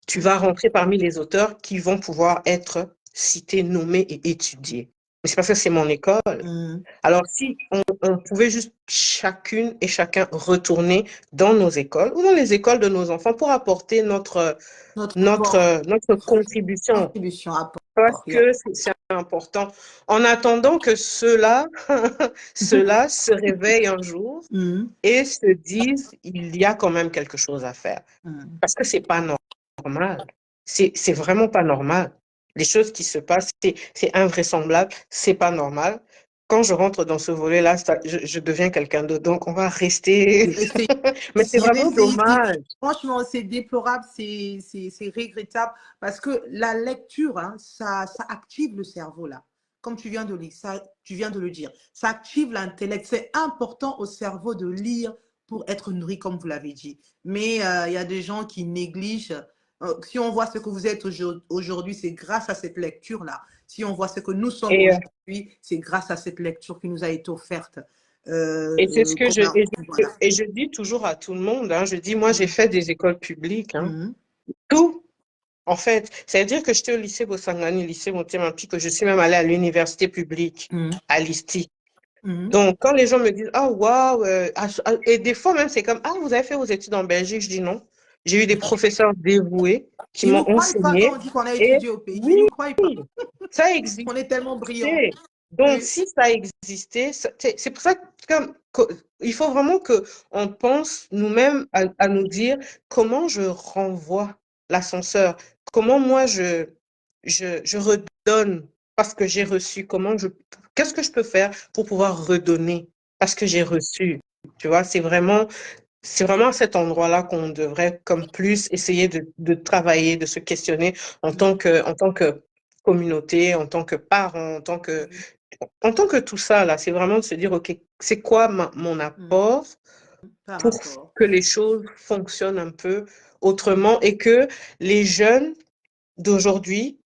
Tu vas rentrer parmi les auteurs qui vont pouvoir être cités, nommés et étudiés. Mais c'est parce que c'est mon école. Mhm. Alors, si on pouvait juste chacune et chacun retourner dans nos écoles ou dans les écoles de nos enfants pour apporter Notre apport, notre contribution, contribution, parce apport. Yeah. que c'est important. En attendant que ceux-là, ceux-là se réveillent un jour Mhm. et se disent, il y a quand même quelque chose à faire. Mhm. Parce que c'est pas normal. C'est vraiment pas normal. Les choses qui se passent, c'est invraisemblable, c'est pas normal. Quand je rentre dans ce volet-là, je deviens quelqu'un d'autre. Donc, on va rester. Mais c'est vraiment dommage. Franchement, c'est déplorable, c'est regrettable parce que la lecture, hein, ça active le cerveau là. Comme tu viens de lire, tu viens de le dire, ça active l'intellect. C'est important au cerveau de lire pour être nourri, comme vous l'avez dit. Mais il y a des gens qui négligent. Si on voit ce que vous êtes aujourd'hui, c'est grâce à cette lecture-là. Si on voit ce que nous sommes Et, aujourd'hui, c'est grâce à cette lecture qui nous a été offerte. et c'est ce que Voilà. et je dis toujours à tout le monde, hein, je dis, moi, j'ai fait des écoles publiques, hein, Mhm. tout. En fait, c'est-à-dire que j'étais au lycée Bosangani, lycée Montemampi, que je suis même allée à l'université publique, Mhm. à l'ISTI. Mhm. Donc, quand les gens me disent, ah, waouh, et des fois même, c'est comme, ah, vous avez fait vos études en Belgique, je dis non. J'ai eu des professeurs dévoués qui Ils ne m'ont nous croient pas quand enseigné. on dit qu'on a Et étudié au pays. Ils ne oui, nous croient pas. ça On est tellement brillants. existait. Donc, Oui. si ça existait, c'est pour ça il faut vraiment que on pense nous-mêmes à nous dire comment je renvoie l'ascenseur, comment moi je redonne parce que j'ai reçu, qu'est-ce que je peux faire pour pouvoir redonner parce que j'ai reçu. Tu vois, c'est vraiment à cet endroit-là qu'on devrait comme plus essayer de travailler, de se questionner en tant que communauté, en tant que parent, en tant que tout ça, là. C'est vraiment de se dire, OK, c'est quoi mon Mhm. apport Par pour rapport. que les choses fonctionnent un peu autrement et que les jeunes d'aujourd'hui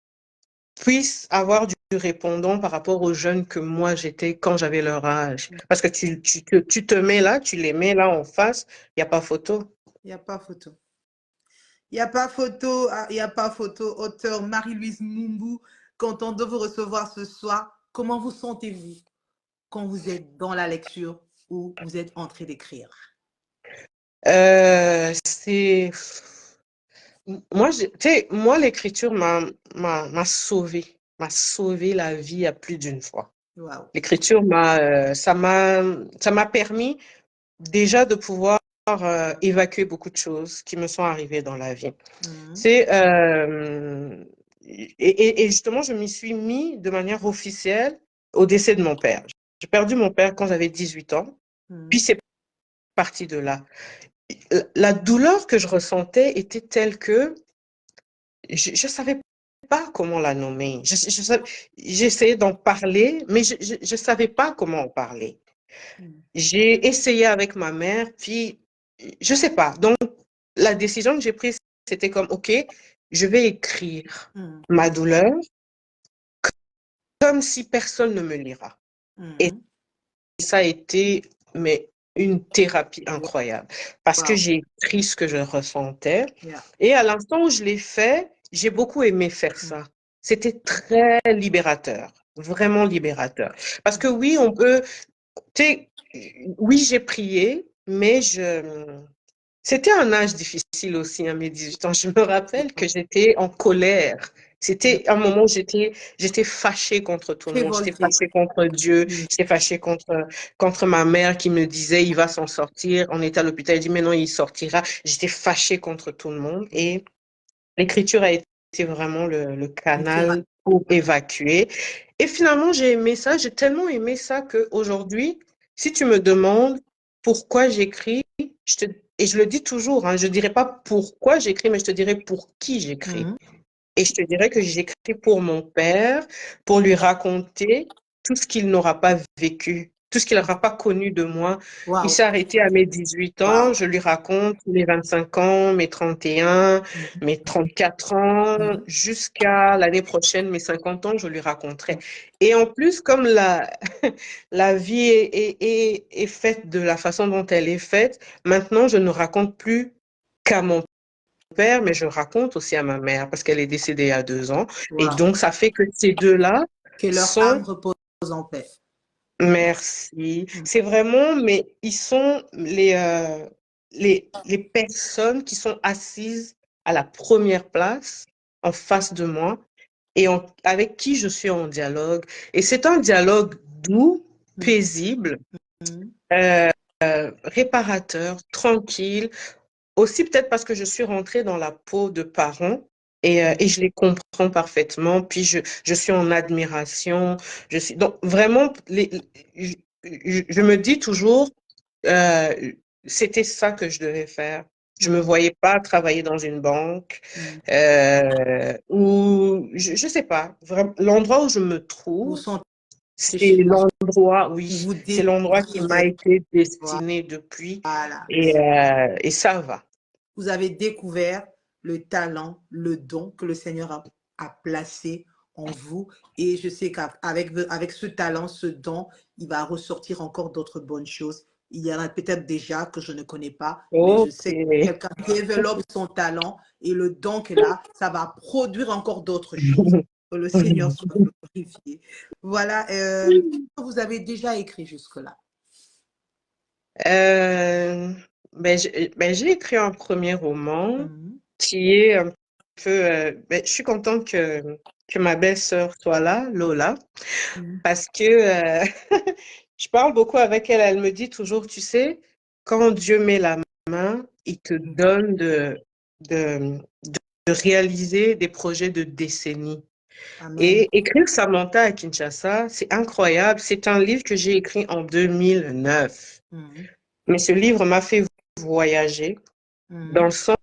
puissent avoir du répondant par rapport aux jeunes que moi j'étais quand j'avais leur âge. Parce que tu te mets là, tu les mets là en face, il n'y a pas photo. Il n'y a pas photo. Il n'y a pas photo. Il n'y a pas photo. Auteur Marie-Louise Mumbu, content de vous recevoir ce soir. Comment vous sentez-vous quand vous êtes dans la lecture ou vous êtes en train d'écrire? C'est moi, tu sais, moi l'écriture m'a sauvé la vie à plus d'une fois. Waouh. L'écriture ça m'a permis déjà de pouvoir évacuer beaucoup de choses qui me sont arrivées dans la vie. Mhm. C'est et justement, je m'y suis mis de manière officielle au décès de mon père. J'ai perdu mon père quand j'avais 18 ans, puis Mhm. c'est parti de là. La douleur que je ressentais était telle que je ne savais pas comment la nommer. J'essayais d'en parler, mais je ne savais pas comment en parler. Mhm. J'ai essayé avec ma mère, puis je sais pas. Donc, la décision que j'ai prise, c'était comme, OK, je vais écrire Mhm. ma douleur comme si personne ne me lira. Et Mhm. ça a été, mais une thérapie incroyable parce que Wow. j'ai écrit ce que je ressentais. Yeah. Et à l'instant où je l'ai fait, j'ai beaucoup aimé faire Mhm. ça. C'était très libérateur, vraiment libérateur. Parce que oui, on peut, tu sais, oui, j'ai prié, mais c'était un âge difficile aussi à mes 18 ans. Je me rappelle que j'étais en colère. C'était un moment où j'étais fâchée contre tout le monde. J'étais Révolté. fâchée contre Dieu. Mhm. J'étais fâchée contre ma mère qui me disait, il va s'en sortir. On était à l'hôpital. Elle dit, mais non, il sortira. J'étais fâchée contre tout le monde. Et l'écriture a été vraiment le Une thérapie. canal pour évacuer. Et finalement, j'ai aimé ça. J'ai tellement aimé ça qu'aujourd'hui, si tu me demandes pourquoi j'écris, et je le dis toujours, hein, je ne dirais pas pourquoi j'écris, mais je te dirais pour qui j'écris. Mhm. Et je te dirais que j'écris pour mon père, pour lui raconter tout ce qu'il n'aura pas vécu, tout ce qu'il n'aura pas connu de moi. Il Waouh. s'est arrêté à mes 18 ans, Waouh. je lui raconte mes 25 ans, mes 31, Mhm. mes 34 ans, Mhm. jusqu'à l'année prochaine, mes 50 ans, je lui raconterai. Et en plus, comme la vie est faite de la façon dont elle est faite, maintenant, je ne raconte plus qu'à mon père, mais je raconte aussi à ma mère parce qu'elle est décédée il y a 2 ans. Et Waouh. donc, ça fait que ces deux-là Que leur sont âme repose en paix. Merci. C'est vraiment, mais ils sont les personnes qui sont assises à la première place en face de moi et avec qui je suis en dialogue. Et c'est un dialogue doux, paisible, euh, réparateur, tranquille. Aussi peut-être parce que je suis rentrée dans la peau de parents et je les comprends parfaitement. Puis je suis en admiration. Donc vraiment, je me dis toujours, euh, c'était ça que je devais faire. Je me voyais pas travailler dans une banque ou je sais pas. Vraiment, l'endroit où je me Vous trouve, sentez c'est chez vous, l'endroit, oui, vous c'est l'endroit qui m'a découvrez. été destiné depuis Voilà. et ça va. Vous avez découvert le talent, le don que le Seigneur a placé en vous. Et je sais qu'avec ce talent, ce don, il va ressortir encore d'autres bonnes choses. Il y en a peut-être déjà que je ne connais pas, mais je Ok. sais que quelqu'un développe son talent et le don qu'il a, ça va produire encore d'autres choses. Que le Seigneur soit glorifié. Voilà. Qu'est-ce que vous avez déjà écrit jusque-là? Euh, j'ai écrit un premier roman qui est un peu. Je suis contente que ma belle-sœur soit là, Lola, parce que je parle beaucoup avec elle. Elle me dit toujours, tu sais, quand Dieu met la main, il te donne de, de réaliser des projets de décennies. Amen. Et écrire Samantha à Kinshasa, c'est incroyable. C'est un livre que j'ai écrit en 2009. Mais ce livre m'a fait voyager dans le sens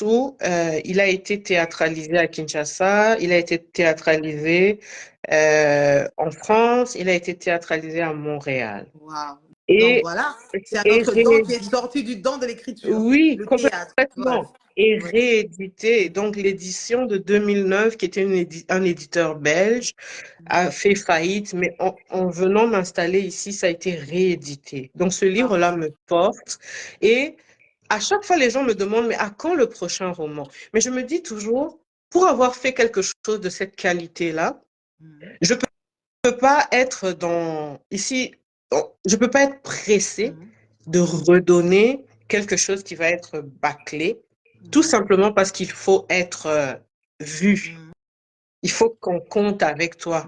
où il a été théâtralisé à Kinshasa, il a été théâtralisé en France, il a été théâtralisé à Montréal. Wow. Donc Et, voilà, c'est un et autre don qui est sorti du don de l'écriture, oui, le théâtre. Voilà. complètement. Et Ouais. réédité. Donc, l'édition de 2009, qui était un éditeur belge, a fait faillite, mais en venant m'installer ici, ça a été réédité. Donc, ce livre-là me porte. Et à chaque fois, les gens me demandent, mais à quand le prochain roman? Mais je me dis toujours, pour avoir fait quelque chose de cette qualité-là, je peux pas être ici, je peux pas être pressée de redonner quelque chose qui va être bâclé, tout simplement parce qu'il faut être vu. Il faut qu'on compte avec toi.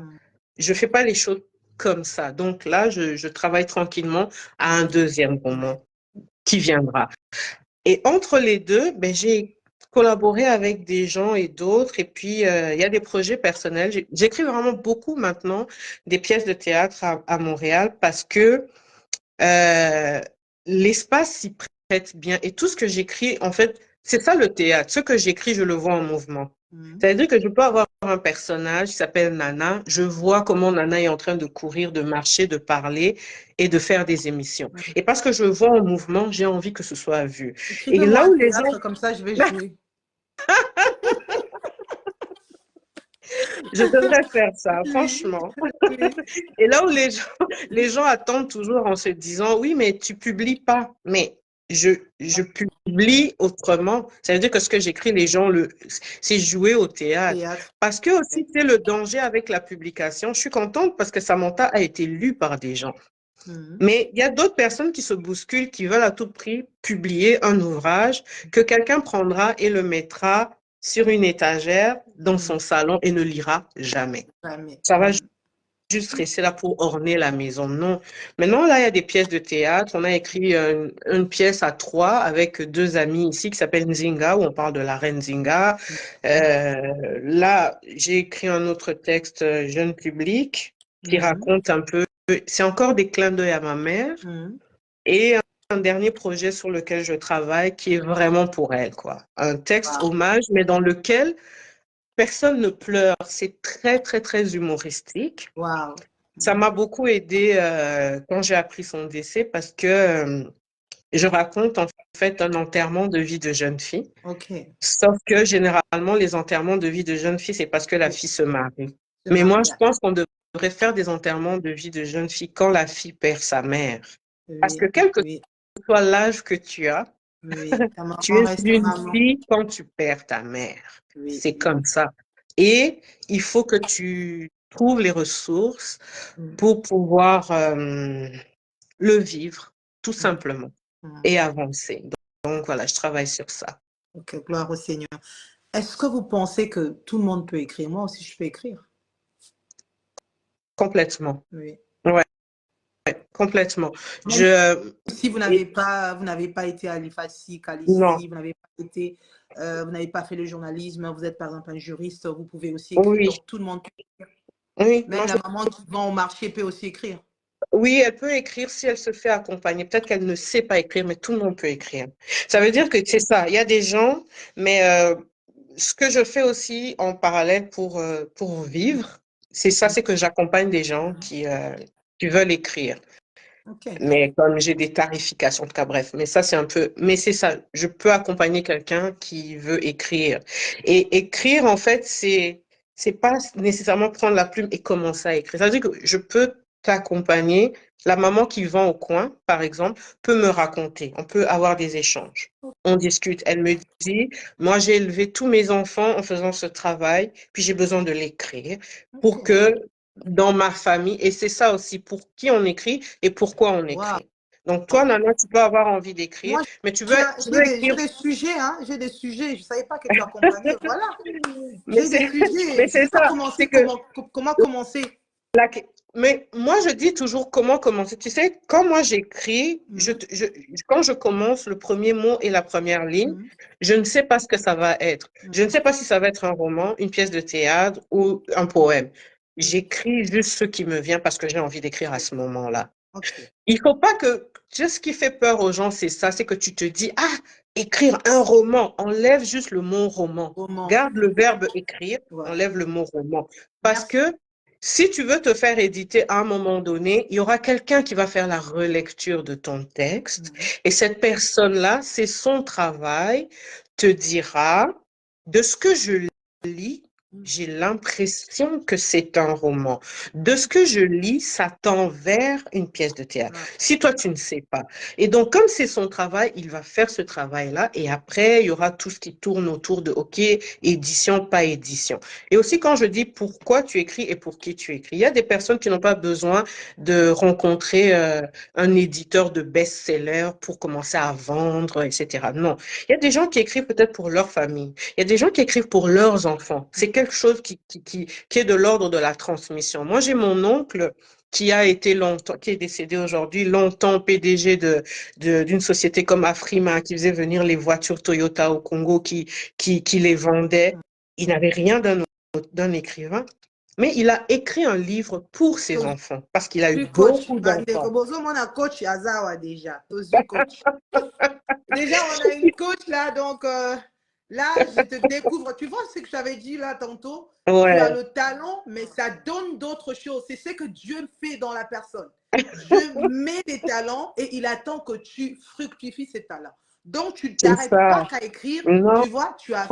Je fais pas les choses comme ça. Donc là, je travaille tranquillement à un deuxième roman qui viendra. Et entre les deux, j'ai collaboré avec des gens et d'autres. Et puis, il y a des projets personnels. J'écris vraiment beaucoup maintenant des pièces de théâtre à Montréal parce que euh, l'espace s'y prête bien. Et tout ce que j'écris, en fait, c'est ça le théâtre. Ce que j'écris, je le vois en mouvement. C'est-à-dire que je peux avoir un personnage qui s'appelle Nana. Je vois comment Nana est en train de courir, de marcher, de parler et de faire des émissions. Et parce que je vois en mouvement, j'ai envie que ce soit vu. Et Écrivez-moi là un où les gens... théâtre, comme ça je vais jouer. Je devrais faire ça, Oui, franchement. oui. Et là où les gens attendent toujours en se disant, oui, mais tu publies pas. Mais je publie autrement. Ça veut dire que ce que j'écris, c'est jouer au théâtre. Théâtre. Parce que aussi, c'est le danger avec la publication. Je suis contente parce que Samantha a été lue par des gens. Mais il y a d'autres personnes qui se bousculent, qui veulent à tout prix publier un ouvrage que quelqu'un prendra et le mettra sur une étagère dans son salon et ne lira jamais. Jamais. Ça va juste rester là pour orner la maison. Non. Maintenant, là, il y a des pièces de théâtre. On a écrit une pièce à trois avec deux amis ici qui s'appelle Nzinga, où on parle de la reine Nzinga. Là, j'ai écrit un autre texte, jeune public, qui raconte un peu, c'est encore des clins d'œil à ma mère. Et un dernier projet sur lequel je travaille qui est vraiment pour elle, quoi. Un texte Wow. hommage, mais dans lequel personne ne pleure. C'est très, très, très humoristique. Wow. Ça m'a beaucoup aidé quand j'ai appris son décès parce que je raconte en fait un enterrement de vie de jeune fille. OK. Sauf que généralement, les enterrements de vie de jeune fille, c'est parce que la fille se marie. Ce Mais moi, je mariage. pense qu'on devrait faire des enterrements de vie de jeune fille quand la fille perd sa mère. Parce que Oui, quel que oui, soit l'âge que tu as, oui. Ta tu maman es reste une maman. fille quand tu perds ta mère. Oui, C'est oui. comme ça. Et il faut que tu trouve les ressources Mm. pour pouvoir le vivre, tout Mm. simplement, Mm. et avancer. Donc voilà, je travaille sur ça. Ok, gloire au Seigneur. Est-ce que vous pensez que tout le monde peut écrire? Moi aussi, je peux écrire. Complètement. Oui. Ouais, complètement. Même Je, si vous et- n'avez pas été à l'IFASIC, à non, l'ICI, vous n'avez pas fait le journalisme, vous êtes par exemple un juriste, vous pouvez aussi écrire. oui, Donc tout le monde peut écrire. oui, Même moi, la maman qui vend au marché peut aussi écrire. oui, elle peut écrire si elle se fait accompagner. Peut-être qu'elle ne sait pas écrire, mais tout le monde peut écrire. Ça veut Ok. dire que c'est ça. Il y a des gens, mais ce que je fais aussi en parallèle pour vivre, c'est ça, c'est que j'accompagne des gens qui veulent écrire. Ok. Mais comme j'ai des tarifications, en tout cas, bref. Mais ça, c'est un peu, mais c'est ça. Je peux accompagner quelqu'un qui veut écrire. Et écrire, en fait, c'est pas nécessairement prendre la plume et commencer à écrire. Ça veut dire que je peux t'accompagner. La maman qui vend au coin, par exemple, peut me raconter. On peut avoir des échanges. On discute. Elle me dit, moi, j'ai élevé tous mes enfants en faisant ce travail, puis j'ai besoin de l'écrire Ok. pour que dans ma famille, et c'est ça aussi, pour qui on écrit et pourquoi on Wow. écrit. Donc, toi, Nana, tu peux avoir envie d'écrire, Moi, mais tu veux j'ai écrire. des sujets, hein. J'ai des sujets. Je ne savais pas que tu accompagnais. Voilà. Mais J'ai des c'est, sujets. mais Je ne c'est sais pas ça, c'est que comment commencer. la- mais moi, je dis toujours comment commencer. Tu sais, quand moi j'écris, Mhm. quand je commence le premier mot et la première ligne, Mhm. je ne sais pas ce que ça va être. Je ne Mhm. sais pas si ça va être un roman, une pièce de théâtre ou un poème. Mhm. J'écris juste ce qui me vient parce que j'ai envie d'écrire à ce moment-là. Ok. Il faut pas que, tu sais, ce qui fait peur aux gens, c'est ça, c'est que tu te dis, ah, écrire un roman, enlève juste le mot roman. Comment? Garde le verbe écrire, Voilà. enlève le mot roman. Parce Merci. que si tu veux te faire éditer à un moment donné, il y aura quelqu'un qui va faire la relecture de ton texte Mhm. et cette personne-là, c'est son travail, te dira, de ce que je lis, j'ai l'impression que c'est un roman. De ce que je lis, ça tend vers une pièce de théâtre. Ah. Si toi, tu ne sais pas. Et donc, comme c'est son travail, il va faire ce travail-là. Et après, il y aura tout ce qui tourne autour de, OK, édition, pas édition. Et aussi, quand je dis pourquoi tu écris et pour qui tu écris, il y a des personnes qui n'ont pas besoin de rencontrer un éditeur de best-seller pour commencer à vendre, etc. Non. Il y a des gens qui écrivent peut-être pour leur famille. Il y a des gens qui écrivent pour leurs enfants. C'est quelque chose qui est de l'ordre de la transmission. Moi, j'ai mon oncle qui a été longtemps, qui est décédé aujourd'hui, longtemps PDG d'une société comme Afrima, qui faisait venir les voitures Toyota au Congo, qui les vendait. Il n'avait rien d'un écrivain, mais il a écrit un livre pour ses enfants, parce qu'il a eu Je suis coach. beaucoup Bandeko. d'enfants. Bozo, mon coach Azawa déjà. Tozu coach. Déjà, on a une coach là, donc là, je te découvre. Tu vois ce que je t'avais dit là tantôt? Tu as Ouais, le talent, mais ça donne d'autres choses. C'est ce que Dieu fait dans la personne. Dieu met des talents et il attend que tu fructifies ces talents. Donc, tu ne c'est t'arrêtes pas ça. qu'à écrire. Non. Tu vois, tu as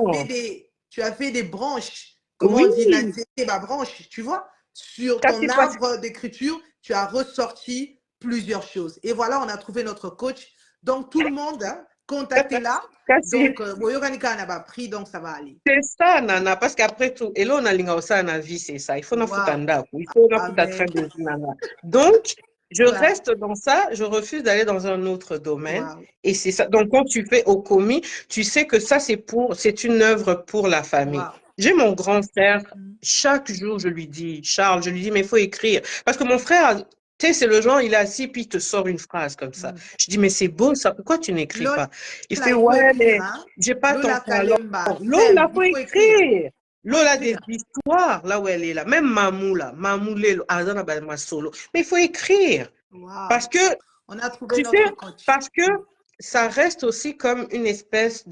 fait des branches. Comment on dit, Oui, ma branche, tu vois? Sur ton kasi, parce arbre d'écriture, tu as ressorti plusieurs choses. Et voilà, on a trouvé notre coach. Donc, tout le monde, hein, contactez-la. kasi, Donc, Boyoganika n'a pas pris, donc ça va aller. c'est ça, Nana, parce qu'après tout, et là, on a l'ingausa na vie, c'est ça. Il faut na Waouh. futanda, il faut na Amen. futatran de Nana. Donc, je Waouh. reste dans ça, je refuse d'aller dans un autre domaine. Waouh. Et c'est ça. Donc, quand tu fais au commis, tu sais que ça, c'est une œuvre pour la famille. Waouh. J'ai mon grand frère, Mm. chaque jour, je lui dis, Charles, je lui dis, mais il faut écrire. Parce que mon frère, tu sais, c'est le genre, il est assis, puis il te sort une phrase comme ça. Mm. Je dis, mais c'est beau ça, pourquoi tu n'écris Lola, pas? Il fait, il faut ouais, écrire. mais Hein? j'ai pas ton Lola talent. Kalemba, Lola, Fem, faut il faut écrire. écrire. Il faut Lola, des écrire. histoires, là où elle est là. Même Mamou, là. Mamou, Azana, ma solo. Mais il faut écrire. Waouh. Parce que, On a trouvé tu sais, notre coach. parce que ça reste aussi comme une espèce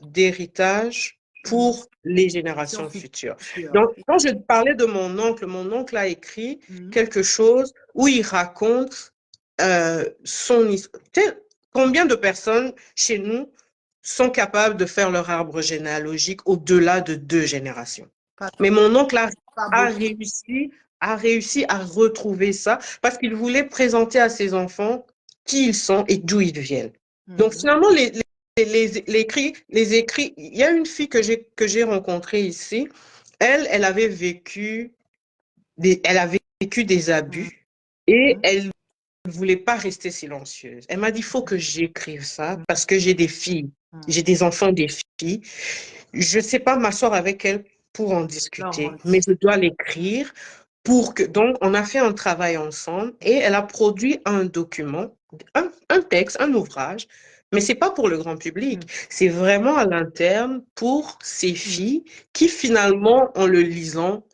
d'héritage Mm. pour les Si on générations fait futures. futur. Donc, quand je parlais de mon oncle a écrit Mm. quelque chose où il raconte son histoire. Tu sais, combien de personnes chez nous sont capables de faire leur arbre généalogique au-delà de 2 générations? Pas, Mais mon oncle pas a beaucoup. réussi à retrouver ça parce qu'il voulait présenter à ses enfants qui ils sont et d'où ils viennent. Donc Mm. finalement, les écrits, il y a une fille que j'ai rencontrée ici. Elle avait vécu elle a vécu des abus et elle ne voulait pas rester silencieuse. Elle m'a dit, il faut que j'écrive ça parce que j'ai des filles, j'ai des enfants, des filles. Je ne sais pas m'asseoir avec elles pour en discuter, mais je dois l'écrire pour que... Donc, on a fait un travail ensemble et elle a produit un document, un texte, un ouvrage, mais c'est pas pour le grand public. C'est vraiment à l'interne pour ces filles qui, finalement, en le lisant,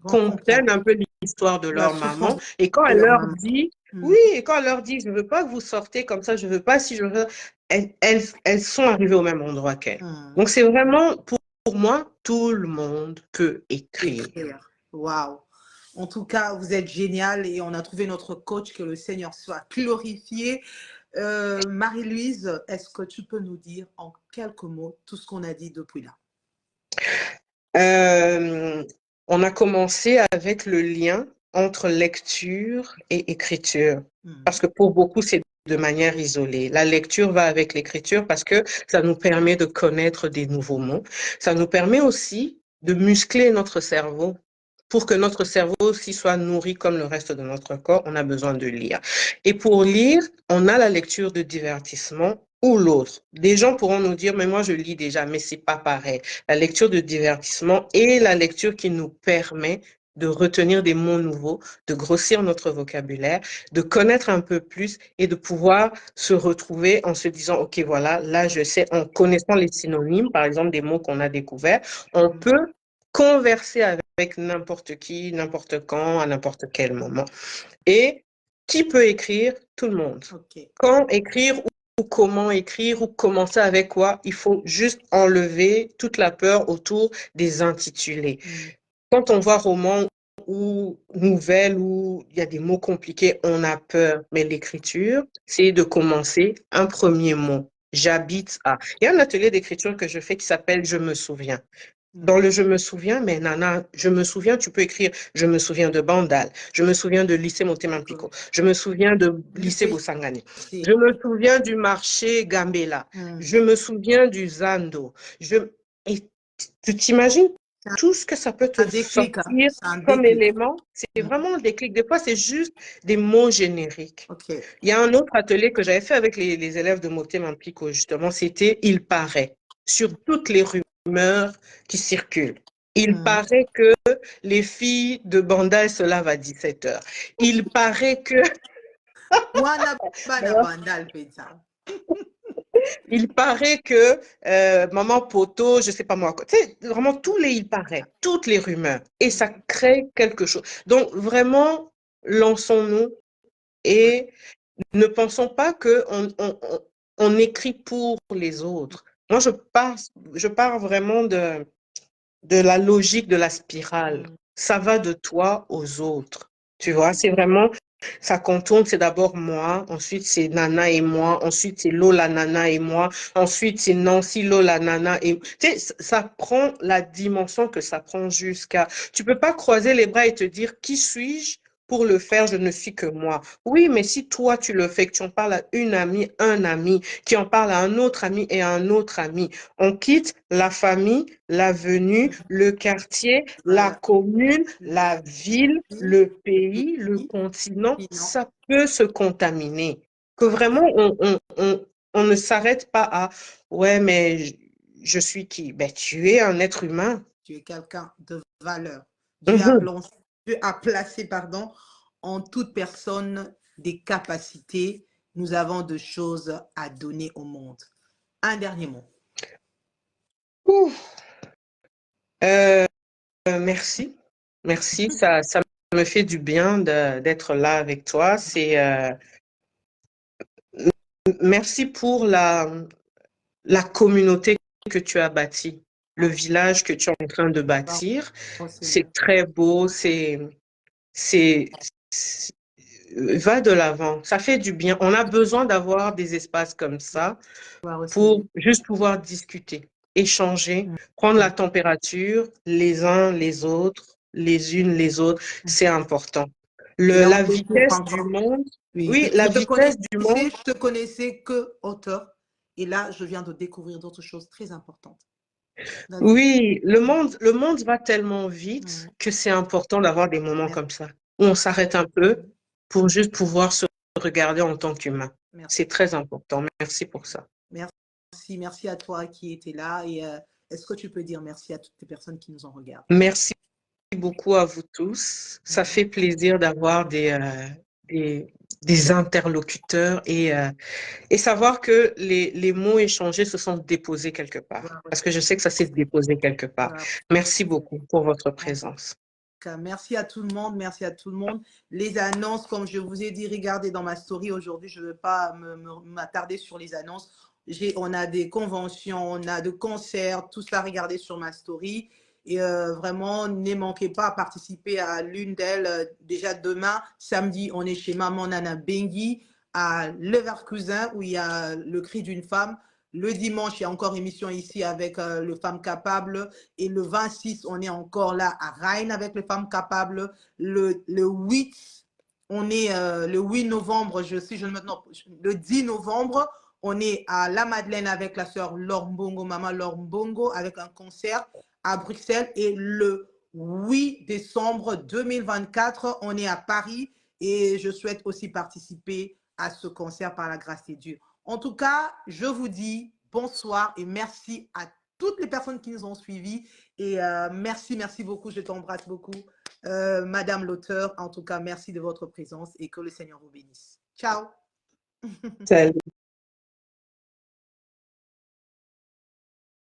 comprennent un peu l'histoire de La leur souffrance maman. Et quand de elle leur leur maman. dit, oui, et quand elle leur dit, je veux pas que vous sortez comme ça, je veux pas si je veux, elles sont arrivées au même endroit qu'elle. Donc, c'est vraiment, pour moi, tout le monde peut écrire. Waouh. En tout cas, vous êtes génial et on a trouvé notre coach, que le Seigneur soit glorifié. Marie-Louise, est-ce que tu peux nous dire en quelques mots tout ce qu'on a dit depuis là? On a commencé avec le lien entre lecture et écriture, parce que pour beaucoup, c'est de manière isolée. La lecture va avec l'écriture parce que ça nous permet de connaître des nouveaux mots. Ça nous permet aussi de muscler notre cerveau. Pour que notre cerveau aussi soit nourri comme le reste de notre corps, on a besoin de lire. Et pour lire, on a la lecture de divertissement ou l'autre. Des gens pourront nous dire, mais moi je lis déjà, mais c'est pas pareil. La lecture de divertissement est la lecture qui nous permet de retenir des mots nouveaux, de grossir notre vocabulaire, de connaître un peu plus et de pouvoir se retrouver en se disant, OK, voilà, là, je sais, en connaissant les synonymes, par exemple, des mots qu'on a découverts, on peut converser avec n'importe qui, n'importe quand, à n'importe quel moment. Et qui peut écrire? Tout le monde. Quand écrire ou comment écrire ou commencer avec quoi? Il faut juste enlever toute la peur autour des intitulés. Quand on voit roman ou nouvelle où il y a des mots compliqués, on a peur. Mais l'écriture, c'est de commencer un premier mot. J'habite à. Il y a un atelier d'écriture que je fais qui s'appelle Je me souviens. Dans le je me souviens, mais Nana, je me souviens, tu peux écrire je me souviens de Bandal, je me souviens de lycée Motema Mpiko, je me souviens de lycée Bosangani, je me souviens du marché Gambela, je me souviens du Zando. Et tu t'imagines tout ce que ça peut te sortir comme élément? C'est vraiment un déclic. Des fois, c'est juste des mots génériques. Il y a un autre atelier que j'avais fait avec les élèves de Motema Mpiko, justement, c'était Il paraît, sur toutes les rumeurs qui circulent. Il paraît que les filles de Bandal se lavent à 17h. Il paraît que... Il paraît que Maman Poto, je sais pas moi, tu sais, vraiment tous les il paraît, toutes les rumeurs. Et ça crée quelque chose. Donc vraiment, lançons-nous et ne pensons pas qu'on écrit pour les autres. Moi, je pars vraiment de la logique de la spirale. Ça va de toi aux autres. Tu vois, c'est vraiment, ça contourne, c'est d'abord moi, ensuite c'est Nana et moi, ensuite c'est Lola, Nana et moi, ensuite c'est Nancy, Lola, Nana et... Tu sais, ça prend la dimension que ça prend jusqu'à... Tu peux pas croiser les bras et te dire, qui suis-je? Pour le faire, je ne suis que moi. Oui, mais si toi, tu le fais, que tu en parles à une amie, un ami, qui en parle à un autre ami et à un autre ami, on quitte la famille, l'avenue, le quartier, la commune, la ville, le pays, le continent, ça peut se contaminer. Que vraiment, on ne s'arrête pas à, ouais, mais je suis qui? Ben, tu es un être humain. Tu es quelqu'un de valeur. Dieu a placé, pardon, en toute personne des capacités. Nous avons de choses à donner au monde. Un dernier mot. Merci. Merci. Ça me fait du bien d'être là avec toi. Merci pour la communauté que tu as bâtie, le village que tu es en train de bâtir. C'est très beau, va de l'avant. Ça fait du bien. On a besoin d'avoir des espaces comme ça pour juste pouvoir discuter, échanger, prendre la température les uns les autres, les unes les autres. C'est important. La vitesse du monde, oui, la vitesse du monde. Je te connaissais que auteur. Et là, je viens de découvrir d'autres choses très importantes. Oui, le monde va tellement vite Ouais. que c'est important d'avoir des moments Merci. comme ça, où on s'arrête un peu pour juste pouvoir se regarder en tant qu'humain. Merci. C'est très important. Merci pour ça. Merci à toi qui étais là. Et est-ce que tu peux dire merci à toutes les personnes qui nous ont regardé? Merci beaucoup à vous tous. Ça fait plaisir d'avoir des, des interlocuteurs et savoir que les mots échangés se sont déposés quelque part. Parce que je sais que ça s'est déposé quelque part. Merci beaucoup pour votre présence. Merci à tout le monde, merci à tout le monde. Les annonces, comme je vous ai dit, regardez dans ma story aujourd'hui, je ne veux pas m'attarder sur les annonces. On a des conventions, on a des concerts, tout ça, regardez sur ma story. Et vraiment, ne manquez pas à participer à l'une d'elles. Déjà demain, samedi, on est chez Maman Nana Bengi à Leverkusen où il y a le cri d'une femme. Le dimanche, il y a encore émission ici avec le Femme Capable. Et le 26, on est encore là à Rennes avec les Femmes Capables. Le 8, on est le 8 novembre, le 10 novembre, on est à La Madeleine avec la sœur Laure Mbongo, Maman Laure Mbongo, avec un concert à Bruxelles. Et le 8 décembre 2024, on est à Paris et je souhaite aussi participer à ce concert par la grâce de Dieu. En tout cas, je vous dis bonsoir et merci à toutes les personnes qui nous ont suivis. Et merci beaucoup, je t'embrasse beaucoup. Madame l'auteur, en tout cas, merci de votre présence et que le Seigneur vous bénisse. Ciao. Salut.